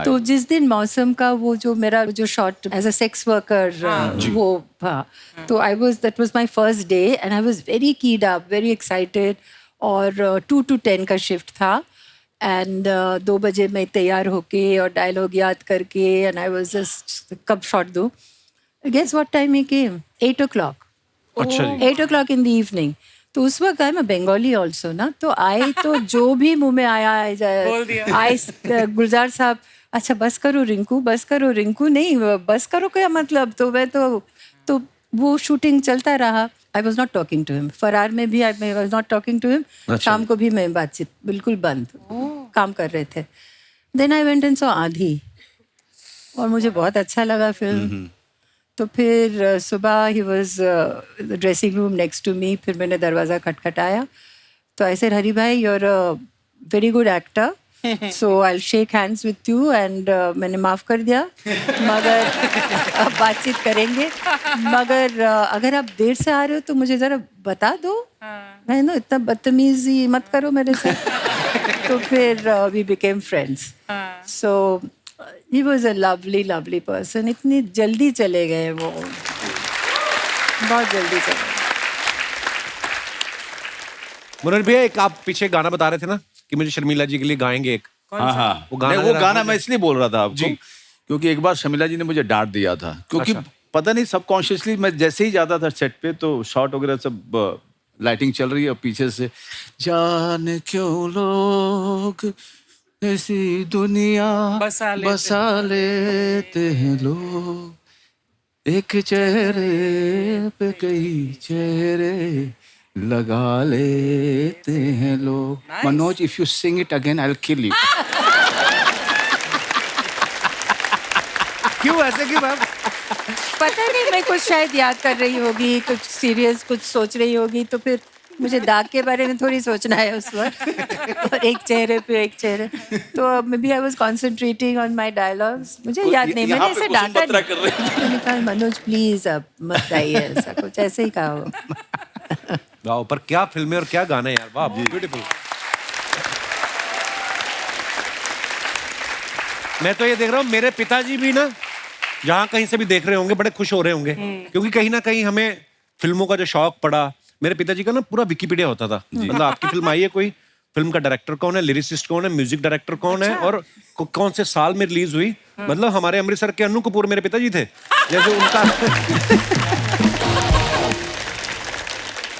Speaker 3: तो जिस दिन मौसम का वो जो मेरा जो shot as a sex worker वो था, तो I was, that was my first day and I was very keyed up, very excited. और 2 to 10 का शिफ्ट था, एंड 2 बजे मैं तैयार होके और डायलॉग याद करके, एंड आई वाज जस्ट कब शॉट दूँ। Guess what time he came? 8 o'clock.
Speaker 1: अच्छा जी।
Speaker 3: 8 o'clock in the evening. तो उस वक्त आई मैं बंगाली ऑल्सो ना, तो आए तो जो भी मुंह में आया आए गुलजार साहब, अच्छा बस करो रिंकू, बस करो रिंकू, नहीं बस करो क्या मतलब? तो मैं तो वो शूटिंग चलता रहा। I was not talking to him. फरार में भी I was not talking to him. शाम को भी मैं बातचीत बिल्कुल बंद, काम कर रहे थे। Then I went and saw आधी, और मुझे बहुत अच्छा लगा फिल्म। तो फिर सुबह ही was dressing room next to me, फिर मैंने दरवाज़ा खटखटाया, तो I said Hari bhai you are a very good actor, so I will shake hands with you, and मैंने माफ़ कर दिया, मगर अब बातचीत करेंगे, मगर अगर आप देर से आ रहे हो तो मुझे ज़रा बता दो, मैं ना इतना बदतमीजी मत करो मेरे साथ। तो फिर we became friends. So he was a lovely person. इतनी जल्दी चले गए वो, बहुत जल्दी चले गए।
Speaker 1: मुनर भैया, एक आप पीछे गाना बता रहे थे ना कि मुझे शर्मिला जी के लिए गाएंगे एक।
Speaker 4: हाँ,
Speaker 1: वो
Speaker 4: गाना मैं इसलिए बोल रहा था आपको क्योंकि एक बार शर्मिला जी ने मुझे डांट दिया था, क्योंकि पता नहीं सबकॉन्शियसली मैं जैसे ही जाता था सेट पे, तो शॉट वगैरह सब लाइटिंग चल रही है और पीछे से जाने क्यों लोग ऐसी दुनिया बसा लेते हैं लोग, एक चेहरे पे कई चेहरे लगा लेते हैं लोग। Manoj, if you sing it again I will kill you.
Speaker 1: क्यों ऐसे क्यों मैम?
Speaker 3: पता नहीं, मैं कुछ शायद याद कर रही होगी, कुछ सीरियस कुछ सोच रही होगी, तो फिर मुझे दाग के बारे में थोड़ी सोचना है उस वक्त, और एक चेहरे पे एक चेहरे, तो maybe I was concentrating on my dialogues. मुझे याद नहीं, मैंने ऐसे डांटा नहीं, मैंने कहा मनोज प्लीज अब मत गाइए, ऐसा कुछ ऐसे ही कहा हो।
Speaker 1: वाह, पर क्या फिल्में और क्या गाने यार, वाह ब्यूटीफुल। मैं तो ये देख रहा हूँ, मेरे पिताजी भी ना जहाँ कहीं से भी देख रहे होंगे बड़े खुश हो रहे होंगे, क्योंकि कहीं ना कहीं हमें फिल्मों का जो शौक पड़ा, मेरे पिताजी का ना पूरा विकिपीडिया होता था, मतलब आपकी फिल्म आई है, कोई फिल्म का डायरेक्टर कौन है, लिरिसिस्ट कौन है, म्यूजिक डायरेक्टर कौन है, और कौन से साल में रिलीज हुई। मतलब हमारे अमृतसर के अन्नू कपूर मेरे पिताजी थे, जैसे उनका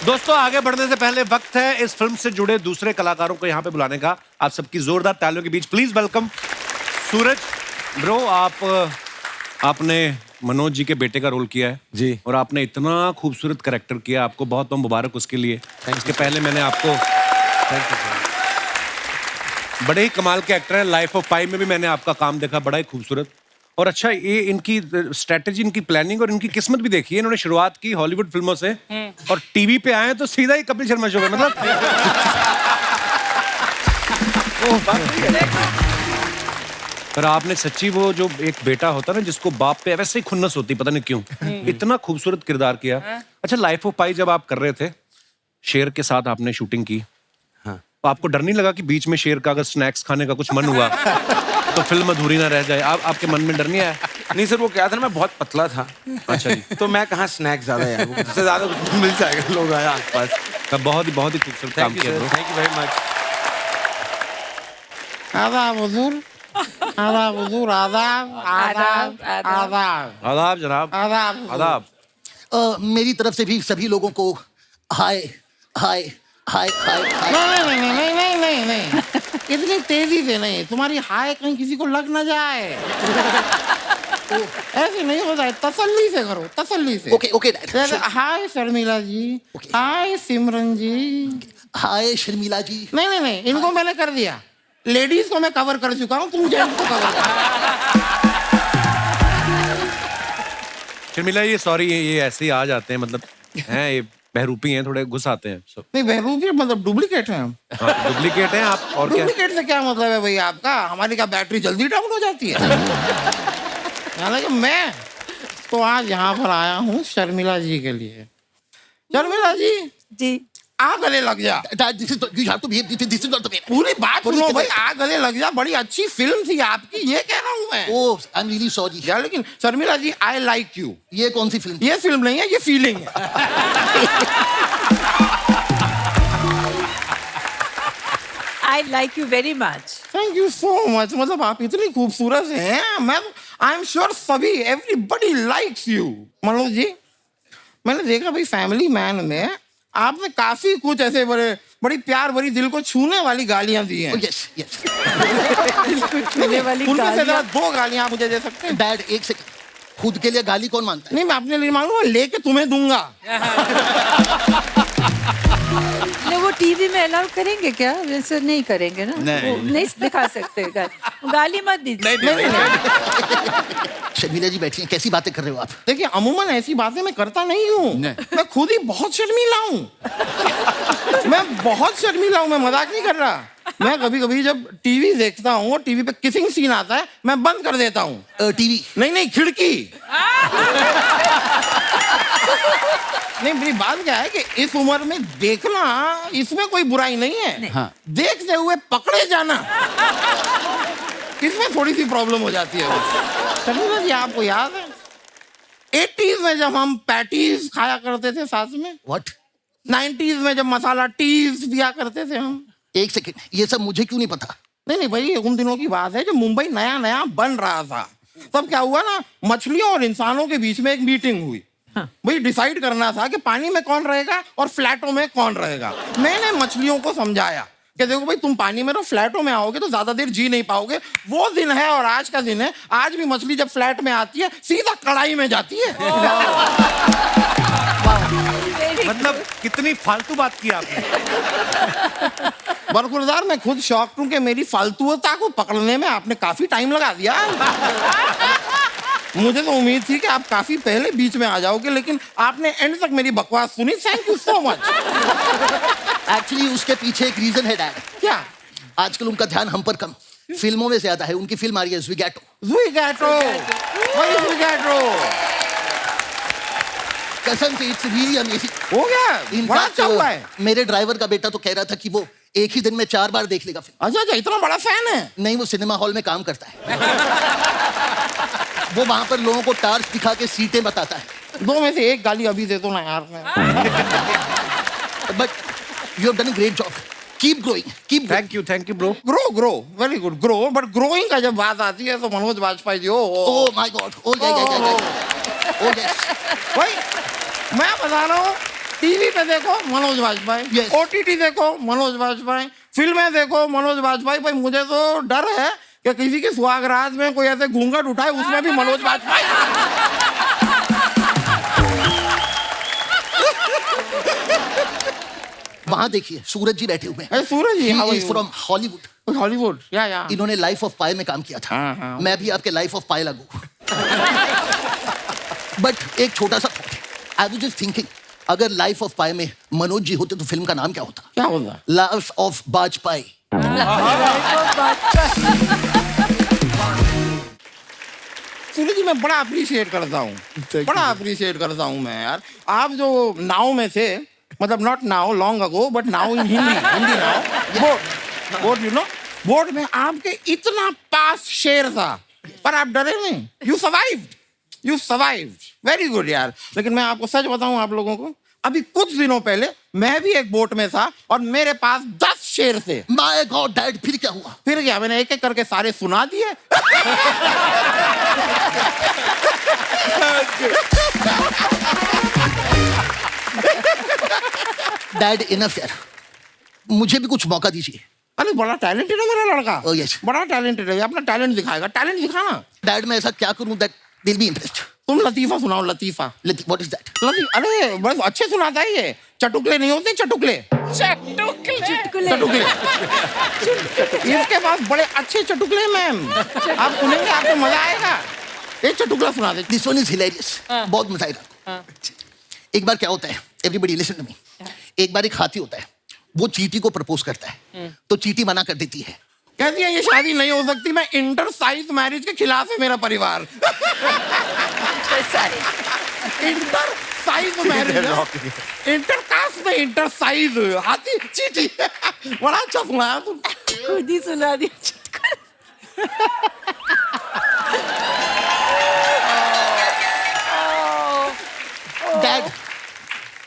Speaker 1: दोस्तों आगे बढ़ने से पहले वक्त है इस फिल्म से जुड़े दूसरे कलाकारों को यहाँ पे बुलाने का। आप सबकी जोरदार तालियों के बीच प्लीज वेलकम सूरज ब्रो। आपने मनोज जी के बेटे का रोल किया है
Speaker 8: जी।
Speaker 1: और आपने इतना खूबसूरत कैरेक्टर किया, आपको बहुत बहुत मुबारक उसके लिए। इसके पहले मैंने आपको बड़े ही कमाल के एक्टर हैं, लाइफ ऑफ पाई में भी मैंने आपका काम देखा, बड़ा ही खूबसूरत। और अच्छा, ये इनकी स्ट्रेटेजी, इनकी प्लानिंग और इनकी किस्मत भी देखी है। इन्होंने शुरुआत की हॉलीवुड फिल्मों से और टीवी पे आए तो सीधा ही कपिल शर्मा शो में, मतलब पर आपने सच्ची वो जो एक बेटा होता ना जिसको बाप पे वैसे ही खुन्नस होती, पता नहीं क्यों, इतना खूबसूरत किरदार किया। अच्छा, लाइफ ऑफ पाई जब आप कर रहे थे, शेर के साथ आपने शूटिंग की, तो आपको डर नहीं लगा कि बीच में शेर का अगर स्नैक्स खाने का कुछ मन हुआ तो फिल्म अधूरी ना रह जाए? आपके मन में डर नहीं आया?
Speaker 8: नहीं सर, वो क्या था ना, मैं बहुत पतला था।
Speaker 1: अच्छा जी।
Speaker 8: तो मैं कहाँ स्नैक्स ज्यादा यार, उससे ज्यादा कुछ मिल जाएगा, लोग आए आसपास।
Speaker 1: तो बहुत ही खूबसूरत काम किया bro।
Speaker 8: Thank you very much.
Speaker 9: आदाब हुजूर, आदाब हुजूर, आदाब आदाब आदाब
Speaker 1: आदाब जनाब।
Speaker 9: आदाब।
Speaker 1: आदाब।
Speaker 10: मेरी तरफ से भी सभी लोगों को हाय हाय हाय हाय हाय।
Speaker 9: नहीं नहीं नहीं नहीं नहीं नहीं, इतनी तेजी से नहीं, तुम्हारी हाय कहीं किसी को लग ना जाए। ऐसे नहीं हो जाए, तसल्ली से करो, तसल्ली से।
Speaker 10: ओके ओके
Speaker 9: जैसे हाय शर्मिला जी, हाय सिमरन जी,
Speaker 10: हाय शर्मिला जी।
Speaker 9: नहीं नहीं नहीं, इनको मैंने कर दिया, लेडीज को मैं कवर कर चुका हूँ, तुम जेंट्स को कवर करो।
Speaker 1: शर्मिला ये सॉरी, ये ऐसे ही आ जाते हैं, मतलब हैं ये बहरूपी हैं, थोड़े घुस आते हैं सब।
Speaker 9: नहीं बहरूपी मतलब डुप्लीकेट हैं हम।
Speaker 1: डुप्लीकेट हैं आप, और क्या?
Speaker 9: डुप्लीकेट से क्या मतलब है भैया आपका? हमारी क्या बैटरी जल्दी डाउन हो जाती है? हालांकि मैं तो आज यहाँ पर आया हूँ शर्मिला जी के लिए। शर्मिला जी
Speaker 6: जी
Speaker 9: आ गले लग जा।
Speaker 10: This is you have to behave, this is not the way.
Speaker 9: पूरी बात सुनो भाई, आ गले लग जा, बड़ी अच्छी फिल्म थी आपकी, ये कह रहा हूँ मैं।
Speaker 10: ओह आई एम रियली सॉरी
Speaker 9: यार लेकिन Sharmila ji, I like you.
Speaker 10: ये कौन सी फिल्म?
Speaker 9: ये फिल्म नहीं है, ये फीलिंग है।
Speaker 3: I like you very much.
Speaker 9: Thank you so much. मतलब आप इतनी खूबसूरत हैं, मैं आई एम श्योर सभी everybody likes you. Manoj ji, मैंने देखा भाई फैमिली मैन में आपने काफी कुछ ऐसे बड़ी प्यार भरी दिल को छूने वाली गालियां दी हैं।
Speaker 10: Yes yes.
Speaker 3: छूने वाली
Speaker 9: उनमें से
Speaker 3: गालियां।
Speaker 9: जरा 2 गालियां आप मुझे दे सकते हैं?
Speaker 10: डैड एक सेकंड, खुद के लिए गाली कौन मानता है?
Speaker 9: नहीं, मैं अपने लिए मांगूंगा, लेके तुम्हें दूंगा।
Speaker 3: नहीं, वो टीवी में अलाउ करेंगे क्या? वैसे नहीं करेंगे ना, वो नहीं दिखा सकते। गाली मत दीजिए।
Speaker 10: शर्मिला जी बैठिए, कैसी बातें कर रहे हो आप?
Speaker 9: देखिए, अमूमन ऐसी बातें मैं करता नहीं हूँ। मैं खुद ही बहुत शर्मीला हूँ। मैं बहुत शर्मीला हूँ, मैं मजाक नहीं कर रहा। मैं कभी कभी जब टीवी देखता हूँ और टीवी पे किसिंग सीन आता है, मैं बंद कर देता हूँ।
Speaker 10: टीवी
Speaker 9: नहीं, खिड़की। नहीं, मेरी बात क्या है कि इस उम्र में देखना, इसमें कोई बुराई नहीं है। हाँ। देखते हुए पकड़े जाना, इसमें थोड़ी सी प्रॉब्लम हो जाती है। शर्मिला जी, आपको याद है 80s में जब हम पैटीज खाया करते थे साथ में?
Speaker 10: व्हाट?
Speaker 9: 90s में जब मसाला टीज पिया करते थे हम?
Speaker 10: एक सेकंड, ये सब मुझे क्यों नहीं पता?
Speaker 9: नहीं भाई, उन दिनों की बात है जब मुंबई नया नया बन रहा था। तब क्या हुआ ना, मछलियों और इंसानों के बीच में एक मीटिंग हुई। भाई डिसाइड करना था कि पानी में कौन रहेगा और फ्लैटों में कौन रहेगा। मैंने मछलियों को समझाया कि देखो भाई, तुम पानी में रहो, फ्लैटों में आओगे तो ज्यादा देर जी नहीं पाओगे। वो दिन है और आज का दिन है। आज भी मछली जब फ्लैट में आती है, सीधा कढ़ाई में जाती है।
Speaker 1: मतलब कितनी फालतू बात की आपने।
Speaker 9: बरखुरदार, मैं खुद शॉक्ड हूं कि मेरी फालतूता को पकड़ने में आपने काफी टाइम लगा दिया। मुझे तो उम्मीद थी कि आप काफी पहले बीच में आ जाओगे, लेकिन आपने एंड तक मेरी बकवास सुनी। Thank you so much.
Speaker 10: Actually उसके पीछे एक रीजन है डैड।
Speaker 9: क्या?
Speaker 10: आजकल उनका ध्यान हम पर कम, फिल्मों में ज्यादा है। उनकी फिल्म आ रही है ज़ुइगैटो। कसम से इट्स रियली अमेजिंग।
Speaker 9: हो गया, बड़ा अच्छा हुआ है।
Speaker 10: मेरे ड्राइवर का बेटा तो कह रहा था कि वो एक ही दिन में 4 बार देख लेगा फिल्म।
Speaker 9: अच्छा, इतना बड़ा फैन है?
Speaker 10: नहीं, वो सिनेमा हॉल में काम करता है। वो वहां पर लोगों को टार्च दिखा के सीटें बताता है।
Speaker 9: 2 में से 1 गाली अभी दे दो ना यार।
Speaker 10: But you have done a great job. Keep growing, keep.
Speaker 1: Thank you bro.
Speaker 9: Grow very good. Grow, but growing का जब बात आती है तो Manoj Vajpayee ji,
Speaker 10: oh my God, ओह या भाई मैं
Speaker 9: बता रहा हूँ, टीवी पे देखो मनोज वाजपेयी,
Speaker 10: Yes.
Speaker 9: OTT देखो मनोज वाजपेयी, फिल्में देखो मनोज वाजपेयी। भाई मुझे तो डर है कि किसी के सुहागरात में कोई ऐसे घूंघट उठाए, उसमें भी मनोज वाजपेयी।
Speaker 10: वहां देखिए सूरज जी बैठे हुए हैं।
Speaker 9: अरे सूरज जी, how are you?
Speaker 10: From Hollywood.
Speaker 9: Hollywood, या
Speaker 10: इन्होंने लाइफ ऑफ पाई में काम किया था।
Speaker 9: हाँ, हाँ।
Speaker 10: मैं भी आपके लाइफ ऑफ पाई लागू। बट एक छोटा सा आई वाज जस्ट थिंकिंग, अगर लाइफ ऑफ पाई में मनोज जी होते तो फिल्म का नाम क्या होता?
Speaker 9: क्या होता?
Speaker 10: Life of Bajpai.
Speaker 9: सूरज जी, मैं बड़ा अप्रिशिएट करता हूँ, बड़ा अप्रिशिएट करता हूँ मैं यार। आप जो नाव में थे, मतलब not now long ago, but now in Hindi now, boat you know, boat में आपके इतना पास शेर था, पर आप डरे नहीं। यू सर्वाइव्ड, वेरी गुड यार। लेकिन मैं आपको सच बताऊं आप लोगों को, अभी कुछ दिनों पहले मैं भी एक बोट में था और मेरे पास 10 शेर थे।
Speaker 10: माय गॉड डैड, फिर क्या हुआ?
Speaker 9: फिर क्या, मैंने एक एक करके सारे सुना दिए।
Speaker 10: डैड इनफ यार, मुझे भी कुछ मौका दीजिए।
Speaker 9: अरे बड़ा टैलेंटेड है मेरा लड़का।
Speaker 10: Oh, yes.
Speaker 9: बड़ा टैलेंटेड है, अपना टैलेंट दिखाएगा। टैलेंट दिखाना।
Speaker 10: डैड मैं ऐसा क्या करूं दैट दिल बी इम्प्रेस्ड?
Speaker 9: तुम लतीफा सुनाओ, लतीफा।
Speaker 10: What is that?
Speaker 9: अरे बस अच्छे सुनाता है ये। चटुकले नहीं होते, चटुकले। चटुकले। इसके पास बड़े अच्छे चटुकले मैम, आप सुनेंगे आपको मजा आएगा। एक चटुकला सुना दे।
Speaker 10: दिस वन इज हिलेरियस, बहुत मजा आएगा। एक बार क्या होता है, एवरीबॉडी लिसन टू मी। एक बार एक हाथी होता है, वो चींटी को प्रपोज करता है, तो चींटी मना कर देती है।
Speaker 9: कहती है ये शादी नहीं हो सकती, मैं इंटर साइज मैरिज के खिलाफ है मेरा परिवार। Inter size marriage, inter caste में इंटर साइज, हाथी चींटी। बड़ा अच्छा सुनाया तुम।
Speaker 3: खुद ही सुना दिया।
Speaker 10: Dad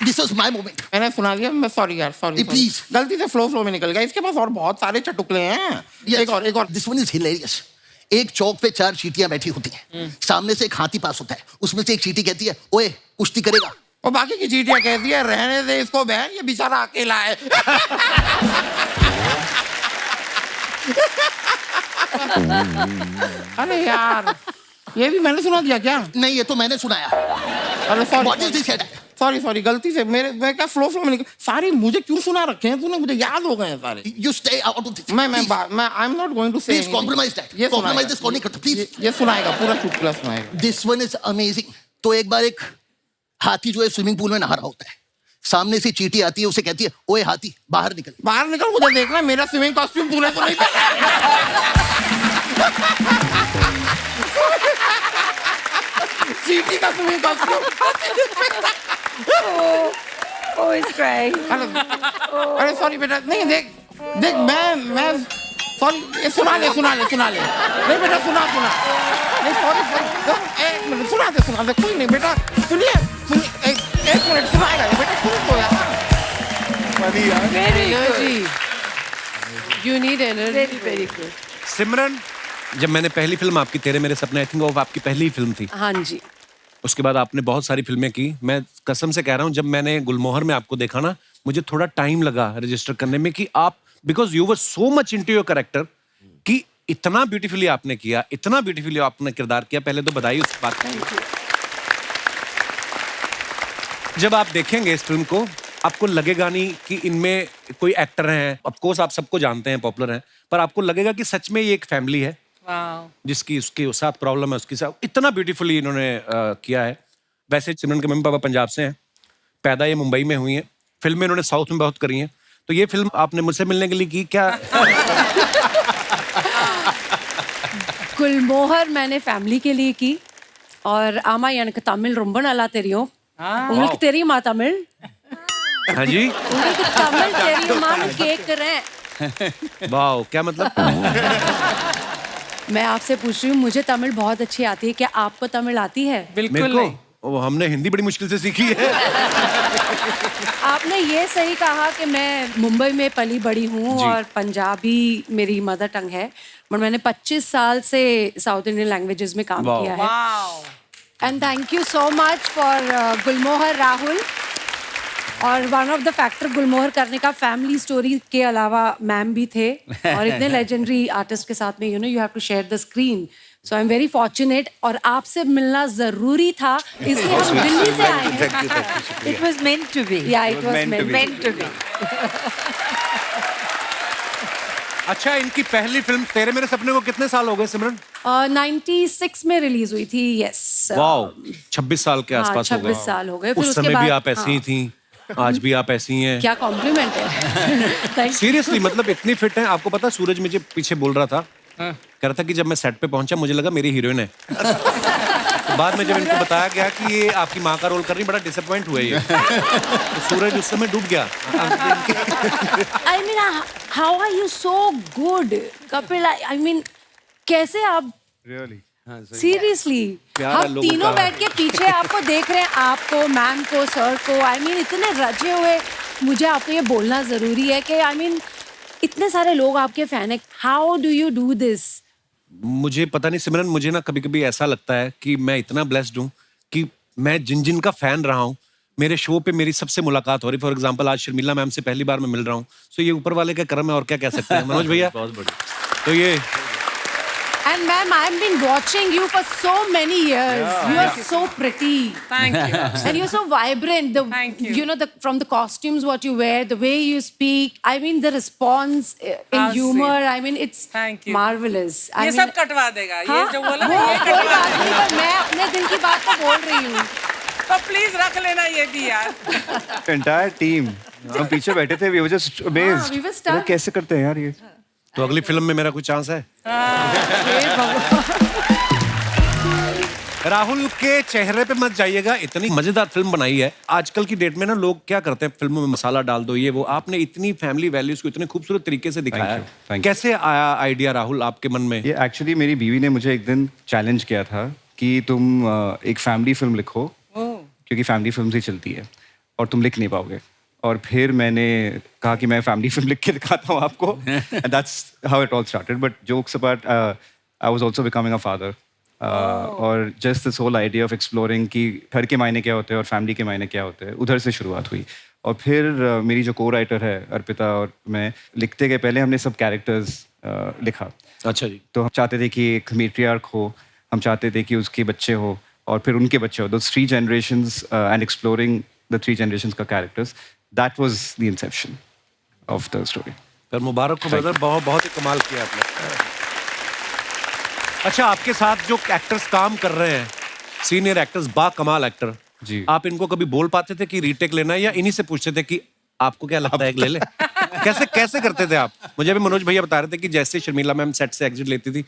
Speaker 10: this was my moment.
Speaker 9: मैंने सुना दिया, मैं सॉरी यार, सॉरी
Speaker 10: प्लीज।
Speaker 9: गलती से फ्लो में निकल गया। इसके पास और बहुत सारे चटुकले हैं। एक और।
Speaker 10: This one is hilarious. एक चौक पे 4 चींटियां बैठी होती हैं, सामने से एक हाथी पास होता है, उसमें से एक चींटी कहती है ओए कुश्ती करेगा?
Speaker 9: और बाकी की चींटियां कहती है रहने दे इसको बहन, ये बेचारा अकेला है। अरे यार, ये भी मैंने सुना दिया क्या?
Speaker 10: नहीं, ये तो मैंने सुनाया।
Speaker 9: अरे
Speaker 10: व्हाट इज दिस?
Speaker 9: सॉरी, गलती से मैं क्या फ्लो में निकल। सारी मुझे क्यों सुना रखे हैं तूने? मुझे याद हो गए हैं सारे।
Speaker 10: You stay out of this.
Speaker 9: मैं I am not going to say.
Speaker 10: Please compromise that.
Speaker 9: ये
Speaker 10: कॉम्प्रोमाइज दिस नहीं करता प्लीज।
Speaker 9: ये सुनाएगा, पूरा चुटकुला सुनाएगा।
Speaker 10: This one is amazing. तो एक बार एक हाथी जो है स्विमिंग पूल में नहा रहा होता है, सामने से चींटी आती है, उसे कहती है ओए हाथी बाहर निकल।
Speaker 9: बाहर निकल, मुझे देखना मेरा स्विमिंग कॉस्ट्यूम तूने तो नहीं पहना। चींटी का swimming costume.
Speaker 3: Oh, he's crying.
Speaker 9: अरे सॉरी बेटा, नहीं देख मैं सॉरी, ये सुना ले। नहीं बेटा सुना। नहीं सॉरी, एक मिनट सुना दे। कोई नहीं बेटा, सुनिए एक मिनट सुनाएगा ये बेटा, सुन तो यार।
Speaker 3: Very good. You need energy. Very good.
Speaker 1: सिमरन, जब मैंने पहली फिल्म आपकी तेरे मेरे सपने, आई थिंक वो आपकी पहली फिल्म थी।
Speaker 3: हाँ जी।
Speaker 1: उसके बाद आपने बहुत सारी फिल्में की। मैं कसम से कह रहा हूँ, जब मैंने गुलमोहर में आपको देखा ना, मुझे थोड़ा टाइम लगा रजिस्टर करने में कि आप, because you were so much into your character, कि इतना ब्यूटीफुली आपने किया, इतना ब्यूटीफुली आपने किरदार किया। पहले तो बधाई उस बात की। जब आप देखेंगे इस फिल्म को, आपको लगेगा नहीं कि इनमें कोई एक्टर हैं, ऑफ कोर्स आप सबको जानते हैं, पॉपुलर हैं, पर आपको लगेगा कि सच में ये एक फैमिली है जिसकी उसके साथ प्रॉब्लम है, उसके साथ इतना ब्यूटीफुली इन्होंने किया है। वैसे सिमरन के मम्मी पापा पंजाब से हैं, पैदा ये मुंबई में हुई हैं, फिल्में इन्होंने साउथ में बहुत करी हैं। तो ये फिल्म आपने मुझसे मिलने के लिए की क्या?
Speaker 3: गुलमोहर मैंने फैमिली के लिए की, और आमा எனக்கு தமிழ் ரொம்ப நல்லா தெரியும். உங்களுக்கு தெரியுமா தமிழ்?
Speaker 1: हाँ जी,
Speaker 3: உங்களுக்கு தமிழ் தெரியுமான்னு கேக்குறேன்।
Speaker 1: वाह, क्या मतलब?
Speaker 3: मैं आपसे पूछ रही हूँ, मुझे तमिल बहुत अच्छी आती है, क्या आपको तमिल आती है?
Speaker 1: बिल्कुल नहीं। वो हमने हिंदी बड़ी मुश्किल से सीखी है।
Speaker 3: आपने ये सही कहा कि मैं मुंबई में पली बड़ी हूँ और पंजाबी मेरी मदर टंग है, बट मैंने 25 साल से साउथ इंडियन लैंग्वेजेस में काम किया है। And thank you so much for Gulmohar Rahul और one of the factor Gulmohar करने का फैमिली स्टोरी के अलावा मैम भी थे और इतने लेजेंडरी आर्टिस्ट के साथ में you have to share the screen, so I am very fortunate और आपसे मिलना जरूरी था, इसलिए हम दिल्ली से आए हैं.
Speaker 6: It was meant to be.
Speaker 3: या it was
Speaker 6: Meant to be.
Speaker 1: अच्छा, इनकी पहली फिल्म तेरे मेरे सपने को कितने साल हो गए सिमरन?
Speaker 3: 96 में रिलीज हुई थी. यस.
Speaker 1: वाओ, 26 साल के आसपास हो गए.
Speaker 3: 26 साल हो गए. फिर
Speaker 1: उस
Speaker 3: उसके
Speaker 1: समय
Speaker 3: बाद
Speaker 1: भी आप ऐसी ही थी, आज भी आप ऐसी ही हैं.
Speaker 3: क्या कॉम्प्लीमेंट है. Thank you.
Speaker 1: सीरियसली, मतलब इतनी फिट हैं. आपको पता, सूरज मुझे पीछे बोल रहा था, कह रहा था कि जब मैं सेट पे पहुंचा मुझे लगा मेरी हीरोइन है. तो बाद में जब इनको बताया गया कि ये आपकी माँ का रोल कर रही, बड़ा डिसअपॉइंट हुए ये. तो सूरज उस समय डूब गया.
Speaker 3: I mean, how are you so good, Kapil? I mean, कैसे आप?
Speaker 5: Really?
Speaker 3: सीरियसली,
Speaker 1: प्यार है
Speaker 3: हम
Speaker 1: लोगों
Speaker 3: तीनों
Speaker 1: का.
Speaker 3: बैठ के पीछे आपको देख रहे हैं, आपको, मैम को, सर को. आई मीन इतने रचे हुए. मुझे आपको ये बोलना जरूरी है कि आई मीन इतने सारे लोग आपके फैन है. How do you do this?
Speaker 1: मुझे पता नहीं सिमरन, मुझे ना कभी कभी ऐसा लगता है कि मैं इतना ब्लेस्ड हूँ कि मैं जिन जिन का फैन रहा हूँ, मेरे शो पे मेरी सबसे मुलाकात हो रही. फॉर एग्जांपल आज शर्मिला मैम से पहली बार मैं मिल रहा हूँ. सो ये ऊपर वाले का करम है, और क्या कह सकते हैं मनोज भैया.
Speaker 4: बहुत बढ़िया.
Speaker 1: तो ये
Speaker 3: And ma'am, I've been watching you for so many years. You are so pretty.
Speaker 2: Thank you.
Speaker 3: And you're so vibrant. The,
Speaker 2: Thank you.
Speaker 3: From the costumes, what you wear, the way you speak. I mean, the response in
Speaker 2: How
Speaker 3: humor.
Speaker 2: sweet.
Speaker 3: I mean, it's
Speaker 2: Thank you.
Speaker 3: marvelous. I
Speaker 2: ये
Speaker 3: mean,
Speaker 2: सब कटवा देगा. ये
Speaker 3: हाँ,
Speaker 2: जो बोला
Speaker 3: वो
Speaker 2: ना, ये
Speaker 3: कोई
Speaker 2: कटवा
Speaker 3: बात नहीं,
Speaker 2: देगा.
Speaker 3: पर मैं अपने दिल की बात तो बोल रही हूँ.
Speaker 2: तो प्लीज रख लेना ये भी यार.
Speaker 5: Entire team. हम पीछे बैठे थे, we were just amazed.
Speaker 3: we were stuck.
Speaker 5: ये कैसे करते हैं यार ये?
Speaker 1: तो अगली फिल्म में मेरा कोई चांस है? राहुल के चेहरे पे मत जाइएगा. इतनी मजेदार फिल्म बनाई है. आजकल की डेट में ना लोग क्या करते हैं, फिल्मों में मसाला डाल दो, ये वो. आपने इतनी फैमिली वैल्यूज को इतने खूबसूरत तरीके से दिखाया है.
Speaker 5: Thank you.
Speaker 1: कैसे आया आइडिया राहुल आपके मन में?
Speaker 5: ये एक्चुअली मेरी बीवी ने मुझे एक दिन चैलेंज किया था कि तुम एक फैमिली फिल्म लिखो, क्योंकि फैमिली फिल्म ही चलती है और तुम लिख नहीं पाओगे. और फिर मैंने कहा कि मैं फैमिली फिल्म लिख के दिखाता हूँ आपको. And that's how it all started. But jokes apart, I was also becoming a father. और just this whole idea of exploring कि घर के मायने क्या होते हैं और फैमिली के मायने क्या होते हैं, उधर से शुरुआत हुई. और फिर मेरी जो को राइटर है अर्पिता और मैं लिखते गए. पहले हमने सब कैरेक्टर्स लिखा.
Speaker 1: अच्छा जी.
Speaker 5: तो हम चाहते थे कि एक मेट्रियार्क हो, हम चाहते थे कि उसके बच्चे हो और फिर उनके बच्चे हो. those 3 generations and exploring the 3 generations का characters, that was the inception of the story.
Speaker 1: पर मुबारक हो ब्रदर, बहुत बहुत ही कमाल किया आपने. अच्छा, आपके साथ जो एक्टर्स काम कर रहे हैं, सीनियर एक्टर्स, बा कमाल एक्टर
Speaker 5: जी.
Speaker 1: आप इनको कभी बोल पाते थे कि रीटेक लेना है, या इन्हीं से पूछते थे कि आपको क्या लगता है एक ले ले? कैसे कैसे करते थे आप? मुझे भी मनोज भैया बता रहे थे कि जैसे शर्मिला मैम सेट से एग्जिट लेती थी,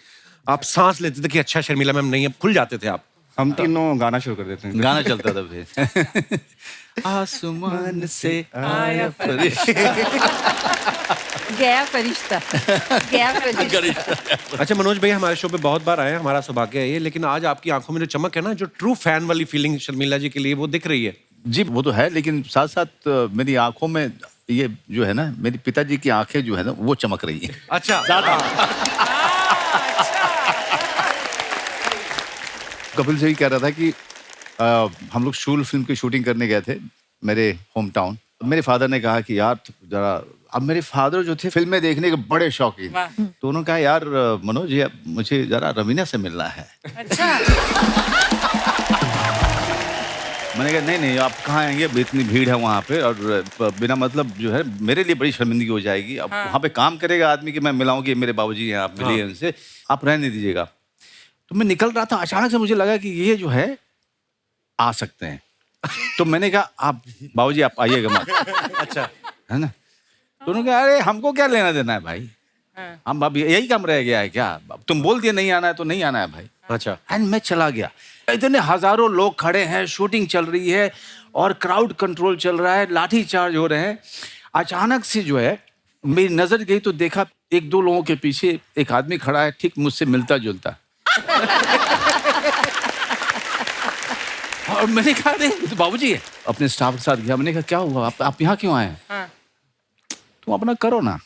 Speaker 1: आप सांस लेते थे कि अच्छा शर्मिला मैम नहीं है, खुल जाते थे आप.
Speaker 5: हम तीनों गाना शुरू कर देते हैं.
Speaker 4: गाना चलता था फिर. आसमान से आया
Speaker 3: गया फरिश्ता. गया फरिश्ता.
Speaker 1: अच्छा मनोज भैया, हमारे शो पे बहुत बार आए हैं, हमारा सौभाग्य है ये, लेकिन आज आपकी आंखों में जो चमक है ना, जो ट्रू फैन वाली फीलिंग शर्मिला जी के लिए, वो दिख रही है.
Speaker 4: जी वो तो है, लेकिन साथ साथ मेरी आंखों में ये जो है ना, मेरे पिताजी की आंखें जो है ना, वो चमक रही है.
Speaker 1: अच्छा.
Speaker 4: कपिल से ही कह रहा था कि हम लोग शूल फिल्म की शूटिंग करने गए थे मेरे होम टाउन. मेरे फादर ने कहा कि यार जरा, अब मेरे फादर जो थे फिल्में देखने के बड़े शौकीन, तो उन्होंने कहा यार मनोज ये मुझे जरा रवीना से मिलना है.
Speaker 2: अच्छा.
Speaker 4: मैंने कहा नहीं आप कहाँ आएंगे, इतनी भीड़ है वहाँ पे और बिना मतलब जो है मेरे लिए बड़ी शर्मिंदगी हो जाएगी. अब वहाँ पे काम करेगा आदमी कि मैं मिलाऊँ कि मेरे बाबूजी हैं, आप मिलिए उनसे, आप रहने दीजिएगा. तो मैं निकल रहा था, अचानक से मुझे लगा कि ये जो है आ सकते हैं. तो मैंने कहा आप बाबूजी आप आइएगा मत.
Speaker 1: अच्छा.
Speaker 4: है ना. तो उन्होंने कहा अरे हमको क्या लेना देना है भाई, हम अब यही काम रह गया है क्या, अब तुम बोल दिए नहीं आना है तो नहीं आना है भाई.
Speaker 1: अच्छा.
Speaker 4: एंड मैं चला गया. इतने हजारों लोग खड़े हैं, शूटिंग चल रही है और क्राउड कंट्रोल चल रहा है, लाठी चार्ज हो रहे हैं. अचानक से जो है मेरी नजर गई तो देखा 1-2 लोगों के पीछे एक आदमी खड़ा है, ठीक मुझसे मिलता जुलता. और मैंने कहा अरे तो बाबूजी है. अपने स्टाफ के साथ गया, मैंने कहा क्या हुआ, आप यहाँ क्यों आए हैं? तुम अपना करो ना.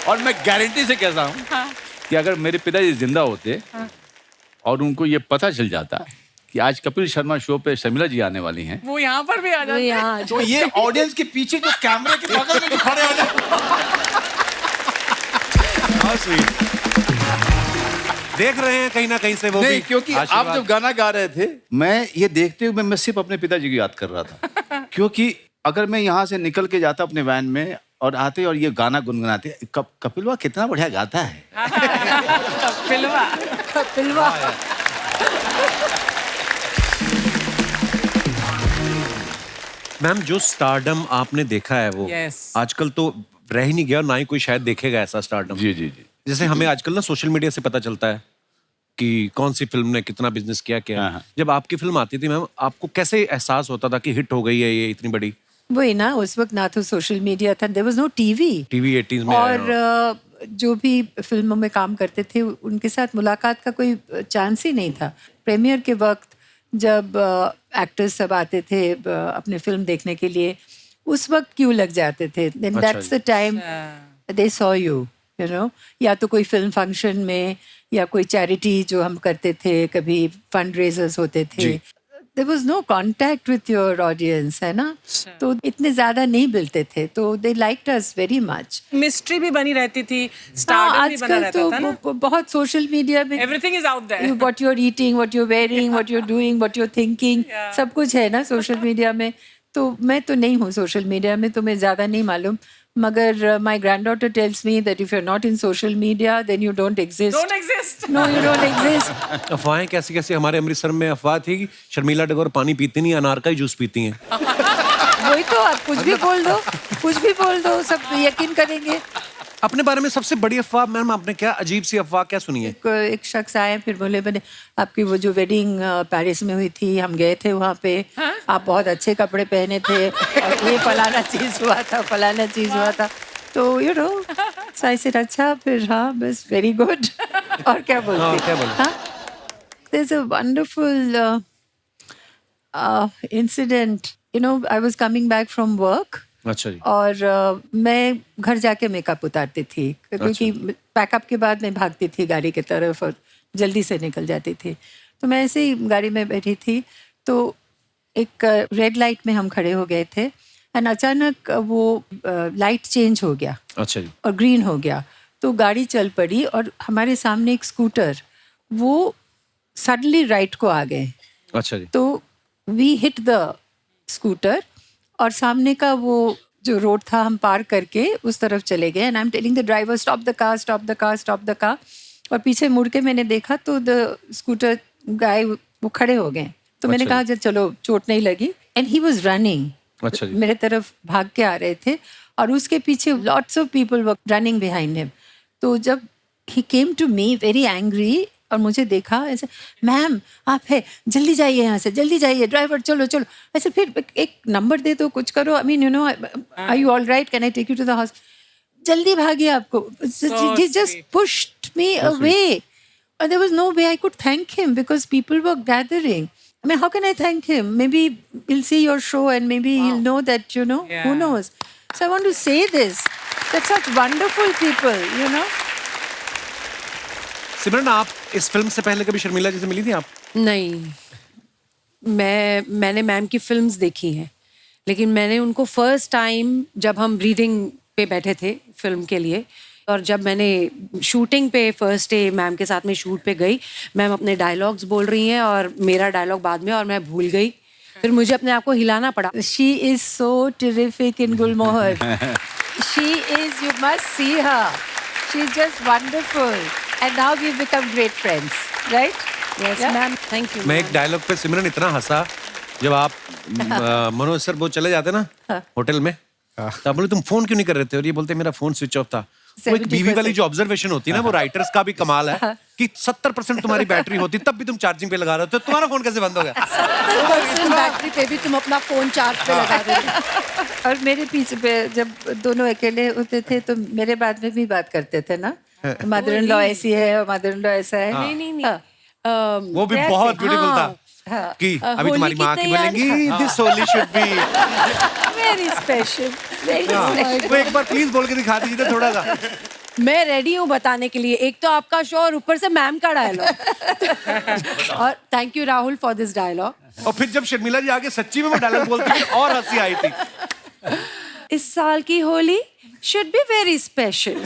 Speaker 4: और मैं गारंटी से कहता हूँ कि अगर मेरे पिताजी जिंदा होते और उनको ये पता चल जाता कि आज कपिल शर्मा शो पे शर्मिला जी आने वाली हैं।
Speaker 2: वो यहाँ पर भी आ जाते हैं।
Speaker 4: तो ये ऑडियंस के पीछे जो कैमरे के बगल में जो खड़े हो जाते
Speaker 1: देख रहे हैं कहीं ना कहीं से वो
Speaker 4: नहीं,
Speaker 1: भी
Speaker 4: क्योंकि आप जब गाना गा रहे थे, मैं ये देखते हुए मैं सिर्फ अपने पिताजी को याद कर रहा था। क्योंकि अगर मैं यहाँ से निकल के जाता अपने वैन में और आते और ये गाना गुनगुनाते, कपिलवा कितना बढ़िया गाता है।
Speaker 2: पिलवा
Speaker 3: पिलवा
Speaker 1: मैम जो स्टारडम आपने देखा है वो
Speaker 2: Yes.
Speaker 1: आजकल तो रह ही नहीं गया, ना ही कोई शायद देखेगा ऐसा स्टारडम।
Speaker 4: जी जी जी।
Speaker 1: जैसे हमें आजकल ना सोशल मीडिया से पता चलता है कि कौन सी फिल्म ने कितना बिजनेस किया क्या।
Speaker 4: हाँ, हाँ।
Speaker 1: जब आपकी फिल्म आती थी मैम, आपको कैसे एहसास होता था कि हिट हो गई है ये इतनी बड़ी?
Speaker 3: वही ना, उस वक्त ना तो सोशल मीडिया था, there was no TV.
Speaker 1: TV 80s में आया।
Speaker 3: और जो भी फिल्मों में काम करते थे उनके साथ मुलाकात का कोई चांस ही नहीं था। प्रीमियर के वक्त जब एक्टर्स सब आते थे अपने फिल्म देखने के लिए, उस वक्त क्यों लग जाते थे। Then that's the time they saw you know. या तो कोई फिल्म फंक्शन में या कोई चैरिटी जो हम करते थे, कभी फंड रेजर्स होते थे, there was no contact with your audience, है ना, तो इतने ज्यादा नहीं मिलते थे, तो they liked us very much।
Speaker 2: Mystery भी बनी रहती थी, स्टारडम भी बना
Speaker 3: आजकल
Speaker 2: रहता था ना।
Speaker 3: तो बहुत सोशल मीडिया में
Speaker 2: Everything is out there.
Speaker 3: what you're eating, what you're wearing, what you're doing, what you're thinking, सब कुछ है ना सोशल मीडिया में। तो मैं तो नहीं हूँ सोशल मीडिया में, तो मैं ज़्यादा नहीं मालूम, मगर my granddaughter tells me that if you're not in social media then you don't exist।
Speaker 2: Don't exist.
Speaker 3: No, you don't exist।
Speaker 1: अफवाहें कैसी कैसी, हमारे अमृतसर में अफवाह थी कि शर्मिला टैगोर पानी पीती नहीं, अनार का ही जूस पीती हैं।
Speaker 3: वही तो, आप कुछ भी बोल दो, कुछ भी बोल दो, सब यकीन करेंगे।
Speaker 1: अपने बारे में सबसे बड़ी अफवाह मैम आपने क्या अजीब सी अफवाह क्या सुनी है?
Speaker 3: एक शख्स आए, फिर बोले मैंने आपकी वो जो वेडिंग पेरिस में हुई थी, हम गए थे वहाँ पे, आप बहुत अच्छे कपड़े पहने थे और ये फलाना चीज हुआ था, फलाना चीज हुआ था। तो यू नो साई से अच्छा, फिर हाँ बस वेरी गुड। और क्या बोलते हैं? There's a wonderful incident, you know, I was coming back from work।
Speaker 1: अच्छा जी।
Speaker 3: और मैं घर जाके मेकअप उतारती थी, क्योंकि पैकअप के बाद मैं भागती थी गाड़ी की तरफ और जल्दी से निकल जाती थी। तो मैं ऐसे ही गाड़ी में बैठी थी, तो एक रेड लाइट में हम खड़े हो गए थे एंड अचानक वो लाइट चेंज हो गया।
Speaker 1: अच्छा जी।
Speaker 3: और ग्रीन हो गया, तो गाड़ी चल पड़ी और हमारे सामने एक स्कूटर, वो सडनली राइट को आ गए।
Speaker 1: अच्छा जी।
Speaker 3: तो वी हिट द स्कूटर और सामने का वो जो रोड था हम पार करके उस तरफ चले गए and I am telling the driver stop the car, stop the car, stop the car. और पीछे मुड़ के मैंने देखा तो द स्कूटर गाय वो खड़े हो गए। तो मैंने कहा जब चलो चोट नहीं लगी, एंड ही वाज रनिंग।
Speaker 1: अच्छा जी।
Speaker 3: मेरे तरफ भाग के आ रहे थे और उसके पीछे lots of people were running behind him. तो जब he came to me very angry और मुझे देखा ऐसे, मैम आप है, जल्दी जाइए यहाँ से, जल्दी जाइए, ड्राइवर चलो चलो, ऐसे फिर एक नंबर दे दो, कुछ करो, I mean you know, are you all right, can I take you to the house, जल्दी भागिए आपको। He just pushed me away and there was no way I could thank him because people were gathering. I mean, how can I thank him? Maybe he'll see your show and maybe he'll know that, you know, who knows. So I want to say this, that such wonderful people, you know.
Speaker 1: सिमरन, आप इस फिल्म से पहले कभी शर्मिला जी से मिली थी आप?
Speaker 11: नहीं, मैंने मैम की फिल्म्स देखी हैं, लेकिन मैंने उनको फर्स्ट टाइम जब हम रीडिंग पे बैठे थे फिल्म के लिए, और जब मैंने शूटिंग पे फर्स्ट डे मैम के साथ में शूट पे गई, मैम अपने डायलॉग्स बोल रही हैं और मेरा डायलॉग बाद में, और मैं भूल गई, फिर मुझे अपने आप को हिलाना पड़ा।
Speaker 3: She is so terrific in Gulmohar. She is, you must see her. She's just wonderful. And now we've become great friends, right?
Speaker 11: Yes, ma'am, thank you.
Speaker 1: मैं एक डायलॉग पे सिमरन इतना हंसा जब आप मनोज सर वो चले जाते ना होटल में, तो आप बोले तुम फोन क्यों नहीं कर रहे थे, और ये बोलते मेरा फोन स्विच ऑफ था। वो एक बीवी वाली जो ऑब्जर्वेशन होती है ना, वो राइटर्स का भी कमाल है कि 70% तुम्हारी बैटरी होती तब भी तुम चार्जिंग पे लगा रहे हो, तो तुम्हारा फोन कैसे बंद हो गया?
Speaker 11: 70% बैटरी पे भी तुम अपना फोन चार्ज पे लगा देते।
Speaker 3: और मेरे पीछे पे जब दोनों अकेले होते थे तो मेरे बाद में भी बात करते थे ना, मदर इन लॉ ऐसी है और मदर इन लॉ ऐसा है।
Speaker 11: नहीं,
Speaker 1: वो भी बहुत ब्यूटीफुल था कि अभी तुम्हारी माँ की बोलेंगी this Holi should be
Speaker 3: very special, very special.
Speaker 1: वो एक बार प्लीज बोल के दिखा दीजिए थोड़ा सा।
Speaker 11: मैं रेडी हूँ बताने के लिए, एक तो आपका शो और ऊपर से मैम का डायलॉग। और thank you Rahul for this dialogue.
Speaker 1: और फिर जब शर्मिला जी आगे सच्ची में वो डायलॉग बोलती थी और हंसी आई थी।
Speaker 11: इस साल की Holi should be very special.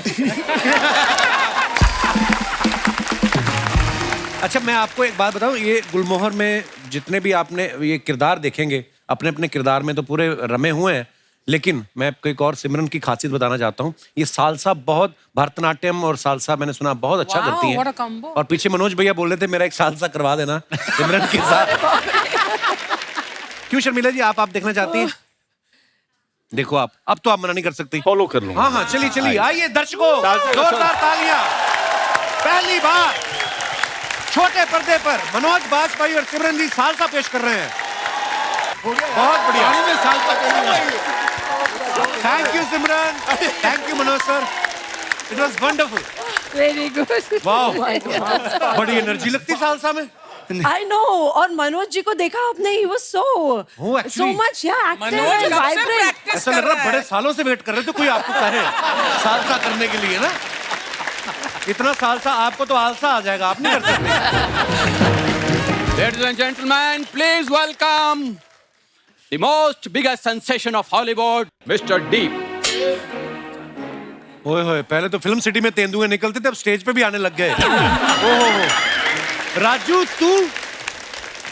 Speaker 1: अच्छा, मैं आपको एक बात बताऊं, ये गुलमोहर में जितने भी आपने ये किरदार देखेंगे, अपने अपने किरदार में तो पूरे रमे हुए हैं, लेकिन मैं आपको एक और सिमरन की खासियत बताना चाहता हूँ। ये सालसा बहुत, भरतनाट्यम और सालसा मैंने सुना बहुत अच्छा
Speaker 2: Wow,
Speaker 1: करती
Speaker 2: what a
Speaker 1: हैं।
Speaker 2: combo.
Speaker 1: और पीछे मनोज भैया बोल रहे थे मेरा एक सालसा करवा देना सिमरन के साथ। क्यों शर्मिला जी, आप देखना चाहती हैं? देखो अब तो आप मना नहीं कर सकती।
Speaker 4: फॉलो कर लूंगा।
Speaker 1: हाँ हाँ, चलिए चलिए, आइए दर्शकों, जोरदार तालियां। पहली बार छोटे पर्दे पर मनोज बाजपेयी और सिमरन जी सालसा पेश कर रहे हैं। बहुत बढ़िया। Thank you Simran, thank you Manoj sir, it was wonderful,
Speaker 3: very good.
Speaker 1: Wow, बड़ी एनर्जी लगती सालसा में।
Speaker 11: आई नो, और मनोज जी को देखा आपने, he was so
Speaker 1: actually-
Speaker 11: much active
Speaker 2: Manoj
Speaker 11: and
Speaker 2: कब से
Speaker 11: वाइब्रेंट।
Speaker 2: प्रैक्टिस
Speaker 1: ऐसा
Speaker 2: कर
Speaker 1: लग रहा
Speaker 2: रहा
Speaker 1: है बड़े
Speaker 2: है?
Speaker 1: सालों से वेट कर रहे थे कोई आपको कहे सालसा करने के लिए ना। इतना सालसा आपको तो आलसा आ जाएगा, आप नहीं कर सकते।
Speaker 12: Ladies and gentlemen, please welcome the most biggest sensation of Hollywood, Mr. Deep.
Speaker 1: ओए होए, पहले तो फिल्म सिटी में तेंदुए निकलते थे, अब स्टेज पे भी आने लग गए। ओहो, राजू तू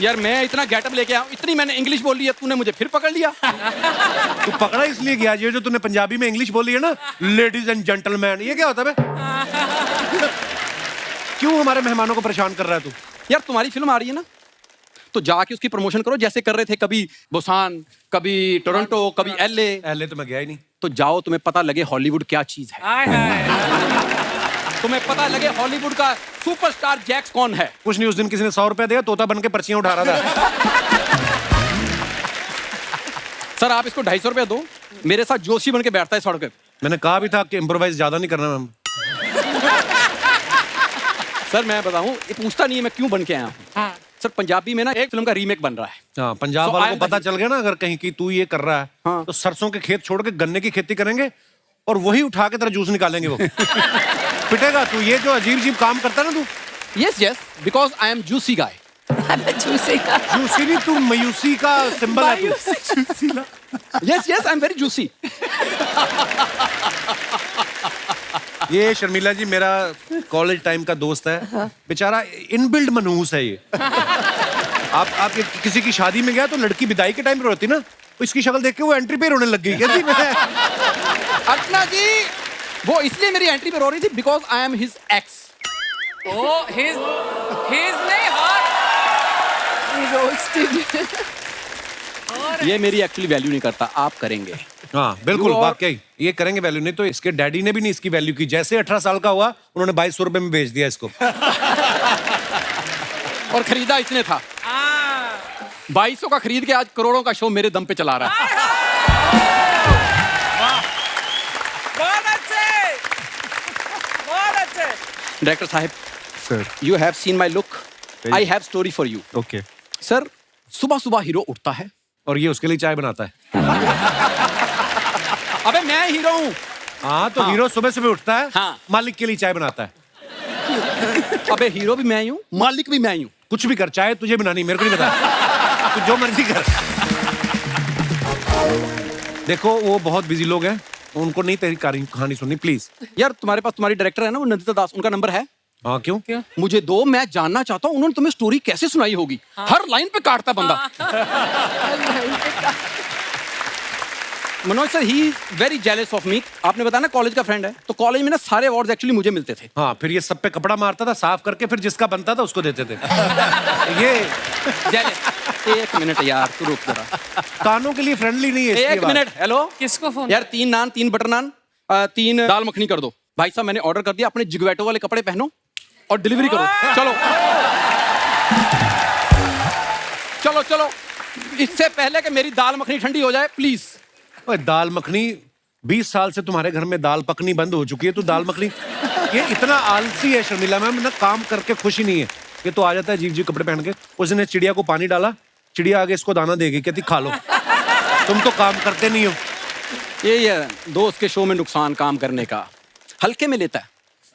Speaker 12: यार मैं इतना गेटअप लेके आया हूं, इतनी मैंने इंग्लिश बोल ली है, तूने मुझे फिर पकड़ लिया।
Speaker 1: तू पकड़ा इसलिए गया, ये जो तूने पंजाबी में इंग्लिश बोली है ना, लेडीज एंड जेंटलमैन, ये क्या होता है बे? क्यों हमारे मेहमानों को परेशान कर रहा है तू?
Speaker 12: यार तुम्हारी फिल्म आ रही है ना, तो जाके उसकी प्रमोशन करो जैसे कर रहे थे, कभी बुसान, कभी टोरंटो, कभी एलए।
Speaker 1: एलए तो मैं गया ही नहीं।
Speaker 12: तो जाओ, तुम्हें पता लगे हॉलीवुड क्या चीज है,
Speaker 2: हाय हाय।
Speaker 12: तुम्हें पता लगे हॉलीवुड का सुपरस्टार जैक्स कौन है।
Speaker 1: कुछ नहीं, उस दिन किसी ने 100 रुपया दिया, तोता बन के पर्चियां उठा रहा था।
Speaker 12: सर आप इसको 250 रुपया दो, मेरे साथ जोशी बन के बैठता है सड़क पे।
Speaker 1: मैंने कहा भी था कि इम्प्रोवाइज ज्यादा नहीं करना मैम।
Speaker 12: सर मैं बताऊं, ये पूछता नहीं है मैं क्यों बन के आया हूँ। सर पंजाबी में ना एक फिल्म का रीमेक बन रहा है।
Speaker 1: हाँ, पंजाब
Speaker 12: So,
Speaker 1: वालों
Speaker 12: I
Speaker 1: को
Speaker 12: am
Speaker 1: पता
Speaker 12: the-
Speaker 1: चल गया ना अगर कहीं की तू ये कर रहा है,
Speaker 12: हाँ।
Speaker 1: तो सरसों के खेत छोड़ के गन्ने की खेती करेंगे और वही उठा के तेरा जूस निकालेंगे वो। पिटेगा तू, ये जो अजीब अजीब काम करता है ना तू।
Speaker 12: Yes yes, because I am juicy guy.
Speaker 1: Juicy नहीं, तू मायूसी का सिंबल है तू।
Speaker 12: Yes yes, I am very juicy.
Speaker 1: ये शर्मिला जी मेरा कॉलेज टाइम का दोस्त है, बेचारा इनबिल्ड मनहूस है ये। आप किसी की शादी में गया तो लड़की विदाई के टाइम पे रोती ना, तो इसकी शक्ल देख के वो एंट्री पे रोने लग गई। कहती मैं
Speaker 12: अर्चना जी, वो इसलिए मेरी एंट्री पे रो रही थी because I am his ex.
Speaker 2: Oh, his नहीं hot.
Speaker 12: ये मेरी एक्चुअली वैल्यू नहीं करता, आप करेंगे।
Speaker 1: हाँ बिल्कुल,
Speaker 12: और-
Speaker 1: वाकई ये करेंगे वैल्यू, नहीं तो इसके डैडी ने भी नहीं इसकी वैल्यू की। जैसे 18 साल का हुआ उन्होंने 2200 रुपए में बेच दिया इसको।
Speaker 12: और खरीदा इसने था। 2200 का खरीद के आज करोड़ों का शो मेरे दम पे चला रहा है।
Speaker 2: बहुत अच्छे, बहुत अच्छे।
Speaker 12: डायरेक्टर साहब,
Speaker 5: sir
Speaker 12: you have seen my look, I have story for you.
Speaker 5: Okay
Speaker 12: sir सुबह सुबह हीरो उठता है
Speaker 1: और ये उसके लिए चाय बनाता है।
Speaker 12: अबे मैं हीरो हूँ।
Speaker 1: हाँ तो हीरो सुबह सुबह उठता है,
Speaker 12: हाँ।
Speaker 1: मालिक के लिए चाय बनाता है।
Speaker 12: अबे हीरो भी मैं ही हूँ, मालिक भी मैं ही हूँ।
Speaker 1: कुछ भी कर, चाय तुझे बनानी, मेरे को नहीं पता। तू जो मर्जी कर। देखो वो बहुत बिजी लोग हैं, उनको नहीं तेरी कहानी सुननी प्लीज।
Speaker 12: यार तुम्हारे पास तुम्हारी डायरेक्टर है ना, वो नंदिता दास, उनका नंबर है?
Speaker 1: हाँ क्यों?
Speaker 12: मुझे दो, मैं जानना चाहता हूँ उन्होंने तुम्हें स्टोरी कैसे सुनाई होगी। हर लाइन पे काटता बंदा। Manoj sir, he very jealous of me. आपने बताया ना कॉलेज का फ्रेंड है, तो कॉलेज में ना सारे अवार्ड्स एक्चुअली मुझे मिलते थे।
Speaker 1: हाँ, फिर ये सब पे कपड़ा मारता था साफ करके, फिर जिसका बनता था उसको देते थे। ये
Speaker 12: जेलस। एक मिनट यार, तू रुक जरा।
Speaker 1: कानों के लिए फ्रेंडली नहीं है इसकी
Speaker 12: एक
Speaker 1: बात।
Speaker 12: मिनट, हेलो
Speaker 2: किसको फोन?
Speaker 12: यार 3 नान, 3 बटर नान, 3 दाल मखनी कर दो। भाई साहब मैंने ऑर्डर कर दिया, अपने जिगवैटो वाले कपड़े पहनो और डिलीवरी करो। चलो चलो चलो, इससे पहले कि मेरी दाल मखनी ठंडी हो जाए प्लीज।
Speaker 1: ओए, दाल मखनी 20 साल से तुम्हारे घर में दाल पकनी बंद हो चुकी है, तो दाल मखनी ये इतना आलसी है शर्मिला मैम ना, काम करके खुशी नहीं है। ये तो आ जाता है जीव कपड़े पहन के। उसने चिड़िया को पानी डाला, चिड़िया आगे इसको दाना देगी, कहती खा लो। तुम तो काम करते नहीं हो।
Speaker 12: ये दोस्त के शो में नुकसान काम करने का। हल्के में लेता है,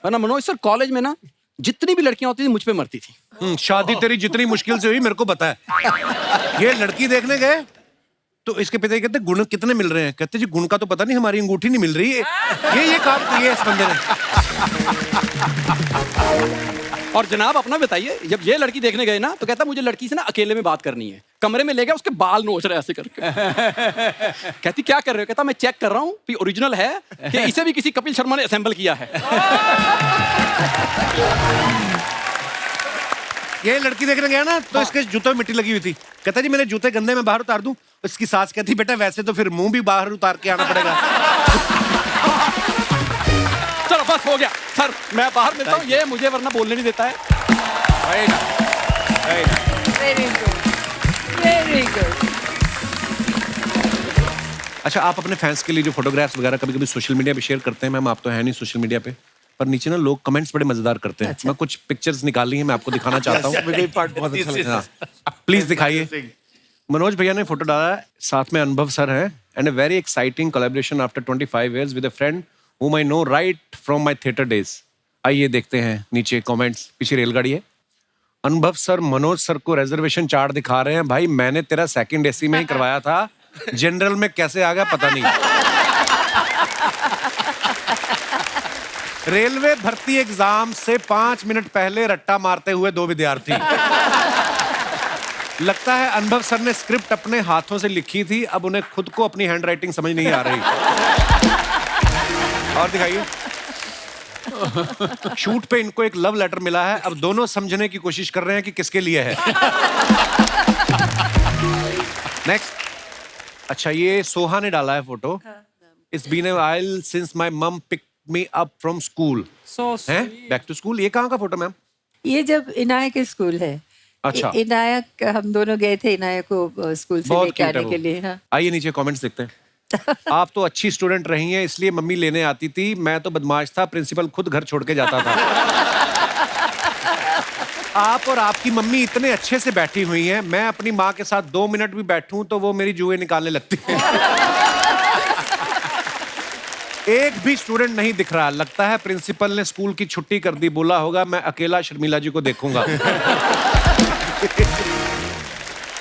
Speaker 12: वरना मनोज सर कॉलेज में ना जितनी भी लड़कियां होती थी मुझ पे मरती थी।
Speaker 1: शादी तेरी जितनी मुश्किल से हुई मेरे को पता है। ये लड़की देखने गए तो इसके पिता कहते गुण कितने मिल रहे हैं, कहते जी गुण का तो पता नहीं, हमारी अंगूठी नहीं मिल रही है। ये काम किया है इस बंदे ने।
Speaker 12: और जनाब अपना बताइए, जब ये लड़की देखने गए ना तो कहता मुझे लड़की से ना अकेले में बात करनी है। कमरे में ले गया, उसके बाल नोच रहे ऐसे करके। कहती क्या कर रहे हो? कहता मैं चेक कर रहा हूँ कि ओरिजिनल है कि इसे भी किसी कपिल शर्मा ने असेंबल किया है।
Speaker 1: ये लड़की देखने गया ना तो इसके जूते में मिट्टी लगी हुई थी, कहता जी मेरे जूते गंदे में बाहर उतार दूं। इसकी सास कहती बेटा वैसे तो फिर मुंह भी बाहर उतार के आना पड़ेगा।
Speaker 12: चलो बस हो गया सर, मैं बाहर मिलता हूँ, ये मुझे वरना बोलने नहीं देता है।
Speaker 3: Very good, very good.
Speaker 1: अच्छा, आप अपने फैंस के लिए जो फोटोग्राफ्स वगैरह कभी कभी सोशल मीडिया पे शेयर करते हैं, मैम आप तो है नहीं सोशल मीडिया पे, पर नीचे ना लोग कमेंट्स बड़े मजेदार करते हैं। मैं कुछ पिक्चर्स निकाली हैं, मैं आपको दिखाना चाहता हूँ।
Speaker 8: पार्ट बहुत अच्छा लगा।
Speaker 1: प्लीज दिखाइए। मनोज भैया ने फोटो डाला है, साथ में अनुभव सर है, and a very exciting collaboration after 25 years with a friend whom I know right from my theater days। आइए देखते हैं नीचे कमेंट्स। पीछे रेलगाड़ी है। अनुभव सर मनोज सर को रिजर्वेशन चार्ट दिखा रहे हैं। भाई मैंने तेरा सेकंड एसी में ही करवाया था, जनरल में कैसे आ गया पता नहीं। रेलवे भर्ती एग्जाम से 5 मिनट पहले रट्टा मारते हुए 2 विद्यार्थी। लगता है अनुभव सर ने स्क्रिप्ट अपने हाथों से लिखी थी, अब उन्हें खुद को अपनी हैंडराइटिंग समझ नहीं आ रही। और दिखाइए। शूट पे इनको एक लव लेटर मिला है, अब दोनों समझने की कोशिश कर रहे हैं कि किसके लिए है। नेक्स्ट। अच्छा, ये सोहा ने डाला है photo. It's been a while since my mum picked me up from school. हैं बैक टू स्कूल। ये कहाँ का फोटो मैम?
Speaker 3: ये जब इनाया के स्कूल है।
Speaker 1: अच्छा।
Speaker 3: इनायक हम दोनों गए थे इनाया को स्कूल से लेके आने के लिए। हाँ।
Speaker 1: आइए नीचे कमेंट्स देखते हैं। आप तो अच्छी स्टूडेंट रही हैं इसलिए मम्मी लेने आती थी, मैं तो बदमाश था, प्रिंसिपल खुद घर छोड़ के जाता था। आप और आपकी मम्मी इतने अच्छे से बैठी हुई हैं, मैं अपनी माँ के साथ 2 मिनट भी बैठूं तो वो मेरी जुए निकालने लगती है। एक भी स्टूडेंट नहीं दिख रहा, लगता है प्रिंसिपल ने स्कूल की छुट्टी कर दी, बोला होगा मैं अकेला शर्मिला जी को देखूंगा।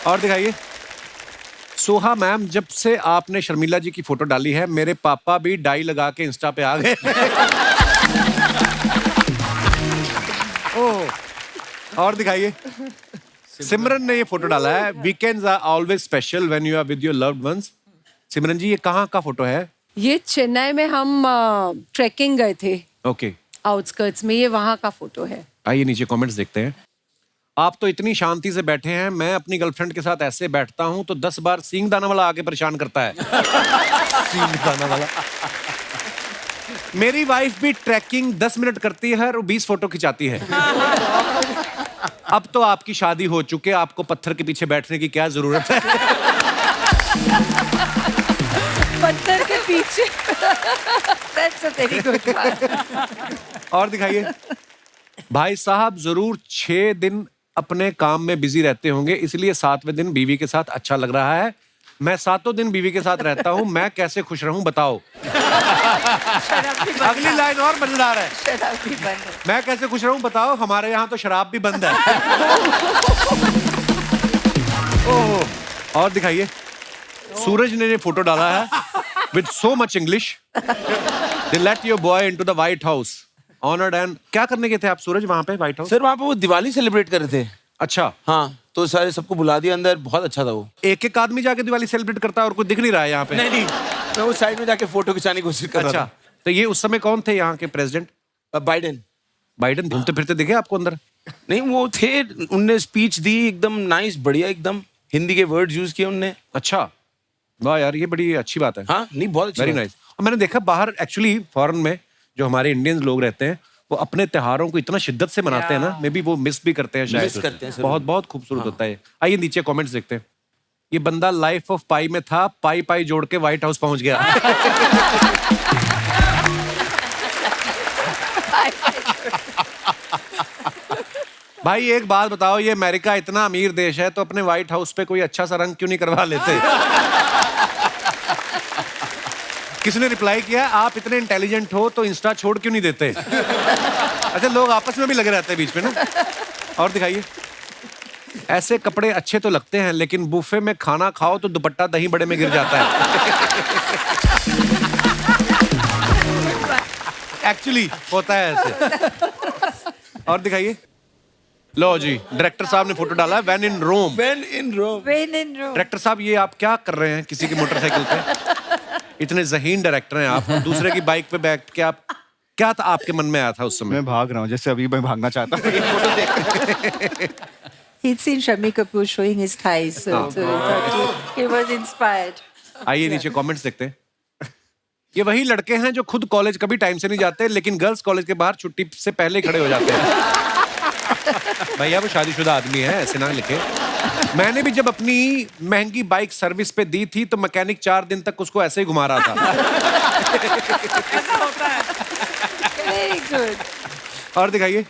Speaker 1: और दिखाइए। सोहा मैम, जब से आपने शर्मिला जी की फोटो डाली है मेरे पापा भी डाई लगा के इंस्टा पे आ गए। ओह। और दिखाइए। सिमरन ने ये फोटो डाला है, weekends are always special when you are with your loved ones. Simran ji, ये कहाँ का फोटो है?
Speaker 11: ये चेन्नई में हम ट्रैकिंग गए थे।
Speaker 1: ओके।
Speaker 11: आउटस्कर्ट्स में, ये वहाँ का फोटो है।
Speaker 1: आइए नीचे कमेंट्स देखते हैं। आप तो इतनी शांति से बैठे हैं, मैं अपनी गर्लफ्रेंड के साथ ऐसे बैठता हूं तो 10 बार सींग दाना वाला आके परेशान करता है। सींग दाना वाला। मेरी वाइफ भी ट्रैकिंग 10 मिनट करती है और 20 फोटो खिंचाती है। अब तो आपकी शादी हो चुके, आपको पत्थर के पीछे बैठने की क्या जरूरत है?
Speaker 3: पत्थर के पीछे। That's a very good one।
Speaker 1: और दिखाइए। भाई साहब जरूर 6 दिन अपने काम में बिजी रहते होंगे, इसलिए 7वें दिन बीवी के साथ अच्छा लग रहा है। मैं 7 दिन बीवी के साथ रहता हूँ, मैं कैसे खुश रहूं बताओ। अगली लाइन और मजेदार है।
Speaker 3: शराब भी बंद है।
Speaker 1: मैं कैसे खुश रहूं बताओ, हमारे यहाँ तो शराब भी बंद है। ओह। और दिखाइए। सूरज ने ये फोटो डाला है with so much English. They let your boy into the white house honoured and. क्या करने गए थे आप सूरज वहां पे व्हाइट हाउस?
Speaker 8: सर वहाँ पे वो दिवाली सेलिब्रेट कर रहे थे।
Speaker 1: अच्छा।
Speaker 8: हाँ, तो सारे सबको बुला दिया अंदर, बहुत अच्छा था वो।
Speaker 1: एक आदमी जाके दिवाली सेलिब्रेट करता है और कोई दिख नहीं रहा है यहाँ पे।
Speaker 8: नहीं, मैं वो साइड में जाके फोटो खिंचाने की कोशिश कर रहा
Speaker 1: अच्छा। तो ये उस समय कौन थे यहाँ के प्रेसिडेंट?
Speaker 8: था। बाइडेन।
Speaker 1: बाइडेन घूमते फिरते दिखे आपको अंदर?
Speaker 8: नहीं, वो थे, उनने स्पीच दी एकदम नाइस, बढ़िया, एकदम हिंदी के वर्ड यूज किए उनने।
Speaker 1: अच्छा, वाह यार, ये बड़ी अच्छी बात है।
Speaker 8: हाँ, नहीं, बहुत अच्छी
Speaker 1: वेरी
Speaker 8: बात।
Speaker 1: नाइस। और मैंने देखा बाहर एक्चुअली फॉरेन में जो हमारे इंडियंस लोग रहते हैं वो अपने त्योहारों को इतना शिद्दत से मनाते हैं ना, मे बी वो मिस भी करते हैं शायद।
Speaker 8: मिस करते हैं सर।
Speaker 1: बहुत बहुत खूबसूरत होता है। आइए नीचे कमेंट्स देखते हैं। ये बंदा लाइफ ऑफ पाई में था, पाई पाई जोड़ के व्हाइट हाउस पहुंच गया। भाई एक बात बताओ, ये अमेरिका इतना अमीर देश है तो अपने व्हाइट हाउस पे कोई अच्छा सा रंग क्यों नहीं करवा लेते? किसी ने रिप्लाई किया, आप इतने इंटेलिजेंट हो तो इंस्टा छोड़ क्यों नहीं देते? अच्छा, लोग आपस में भी लगे रहते हैं बीच में ना। और दिखाइए। ऐसे कपड़े अच्छे तो लगते हैं, लेकिन बुफे में खाना खाओ तो दुपट्टा दही बड़े में गिर जाता है। एक्चुअली होता है ऐसे। और दिखाइए। लो जी, डायरेक्टर साहब ने फोटो डाला है, when in Rome.
Speaker 8: When in Rome.
Speaker 1: Director साहब, ये आप क्या कर रहे हैं किसी की मोटरसाइकिल पे? इतने ज़हीन डायरेक्टर हैं आप, दूसरे की बाइक पे बैठ के आप, क्या था आपके मन में आया था उस समय?
Speaker 5: मैं भाग रहा हूँ, जैसे अभी मैं भागना चाहता हूँ। ये फोटो देख
Speaker 3: He'd seen Shammi Kapoor showing his thighs, so he thought he was inspired.
Speaker 1: आइए नीचे कमेंट्स देखते हैं। ये वही लड़के हैं जो खुद कॉलेज कभी टाइम से नहीं जाते, लेकिन गर्ल्स कॉलेज के बाहर छुट्टी से पहले ही खड़े हो जाते हैं। भैया वो शादीशुदा आदमी है, ऐसे ना लिखे। मैंने भी जब अपनी महंगी बाइक सर्विस पे दी थी तो मैकेनिक 4 दिन तक उसको ऐसे ही घुमा रहा था।
Speaker 2: ऐसा होता है।
Speaker 3: Very good.
Speaker 1: और दिखाइए।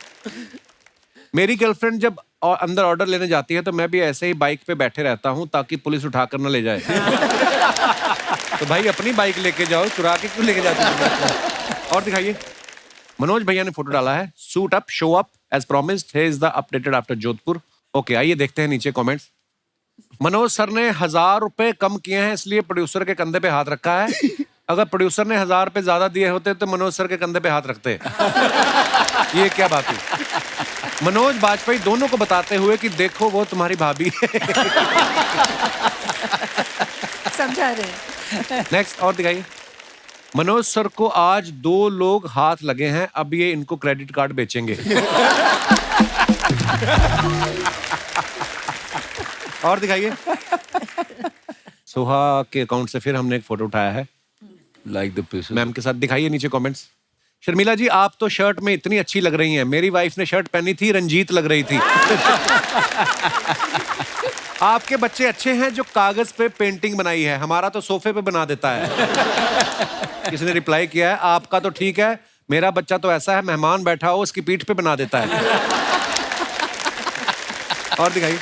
Speaker 1: मेरी गर्लफ्रेंड जब अंदर ऑर्डर लेने जाती है तो मैं भी ऐसे ही बाइक पे बैठे रहता हूँ ताकि पुलिस उठाकर न ले जाए। तो भाई अपनी बाइक लेके जाओ, चुरा के क्यों लेके जाते हो? और दिखाइए। मनोज भैया ने फोटो डाला है, suit up, show up as promised, here is the updated after Jodhpur. Okay, आइए देखते हैं नीचे कमेंट्स। मनोज सर ने 1000 रुपए कम किए हैं, इसलिए प्रोड्यूसर के कंधे पे हाथ रखा है। अगर प्रोड्यूसर ने 1000 रुपए ज्यादा दिए होते तो मनोज सर के कंधे पे हाथ रखते। ये क्या बात हुई? मनोज बाजपेयी दोनों को बताते हुए कि देखो वो तुम्हारी भाभी है।
Speaker 3: समझा रहे हैं।
Speaker 1: नेक्स्ट और दिखाइए। मनोज सर को आज 2 लोग हाथ लगे हैं, अब ये इनको क्रेडिट कार्ड बेचेंगे। और दिखाइए। सोहा के अकाउंट से फिर हमने एक फोटो उठाया है
Speaker 8: Like the pieces.
Speaker 1: मैम के साथ। दिखाइए नीचे कमेंट्स। शर्मिला जी, आप तो शर्ट में इतनी अच्छी लग रही हैं, मेरी वाइफ ने शर्ट पहनी थी, रंजीत लग रही थी। आपके बच्चे अच्छे हैं जो कागज पे पेंटिंग बनाई है, हमारा तो सोफे पे बना देता है। किसी ने रिप्लाई किया है, आपका तो ठीक है, मेरा बच्चा तो ऐसा है, मेहमान बैठा हो उसकी पीठ पे बना देता है। और दिखाइए।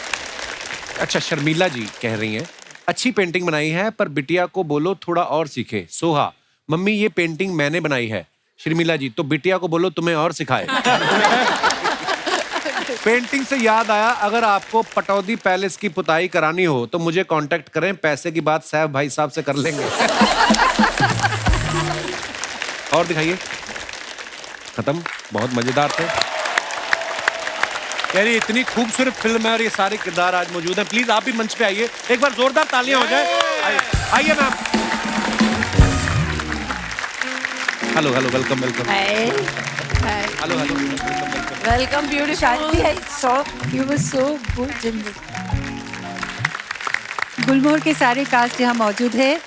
Speaker 1: अच्छा, शर्मिला जी कह रही हैं, अच्छी पेंटिंग बनाई है पर बिटिया को बोलो थोड़ा और सीखे। सोहा, मम्मी ये पेंटिंग मैंने बनाई है। शर्मिला जी, तो बिटिया को बोलो तुम्हें और सिखाए। पेंटिंग से याद आया, अगर आपको पटौदी पैलेस की पुताई करानी हो तो मुझे कांटेक्ट करें, पैसे की बात सैफ भाई साहब से कर लेंगे। और दिखाइए। खत्म। बहुत मजेदार थे यार, ये इतनी खूबसूरत फिल्म है और ये सारे किरदार आज मौजूद हैं। प्लीज आप भी मंच पे आइए, एक बार जोरदार तालियां हो जाए। आइए ma'am. Hello hello, welcome welcome. Hello hello,
Speaker 3: Welcome, beautiful. Shanti, I saw you were so good in this. गुलमोहर के सारे कास्ट यहाँ मौजूद है।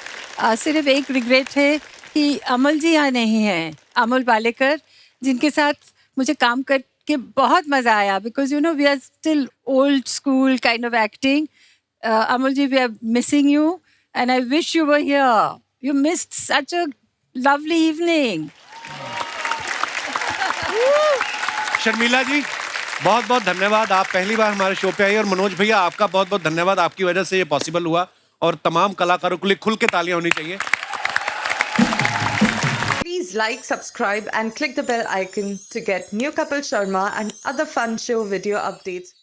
Speaker 3: सिर्फ एक रिग्रेट है कि अमल जी यहाँ नहीं हैं, अमल पालेकर, जिनके साथ मुझे काम करके बहुत मजा आया, because you know we are still old school kind of acting. Amal ji, we are missing you and I wish you were here. You missed such a lovely evening.
Speaker 1: Sharmila ji, बहुत बहुत धन्यवाद, आप पहली बार हमारे शो पे आई। और मनोज भैया, आपका बहुत बहुत धन्यवाद, आपकी वजह से ये पॉसिबल हुआ। और तमाम कलाकारों के लिए खुल के तालियां होनी चाहिए।
Speaker 13: Please like, subscribe and click the bell icon to get new Kapil Sharma and other fun show video updates.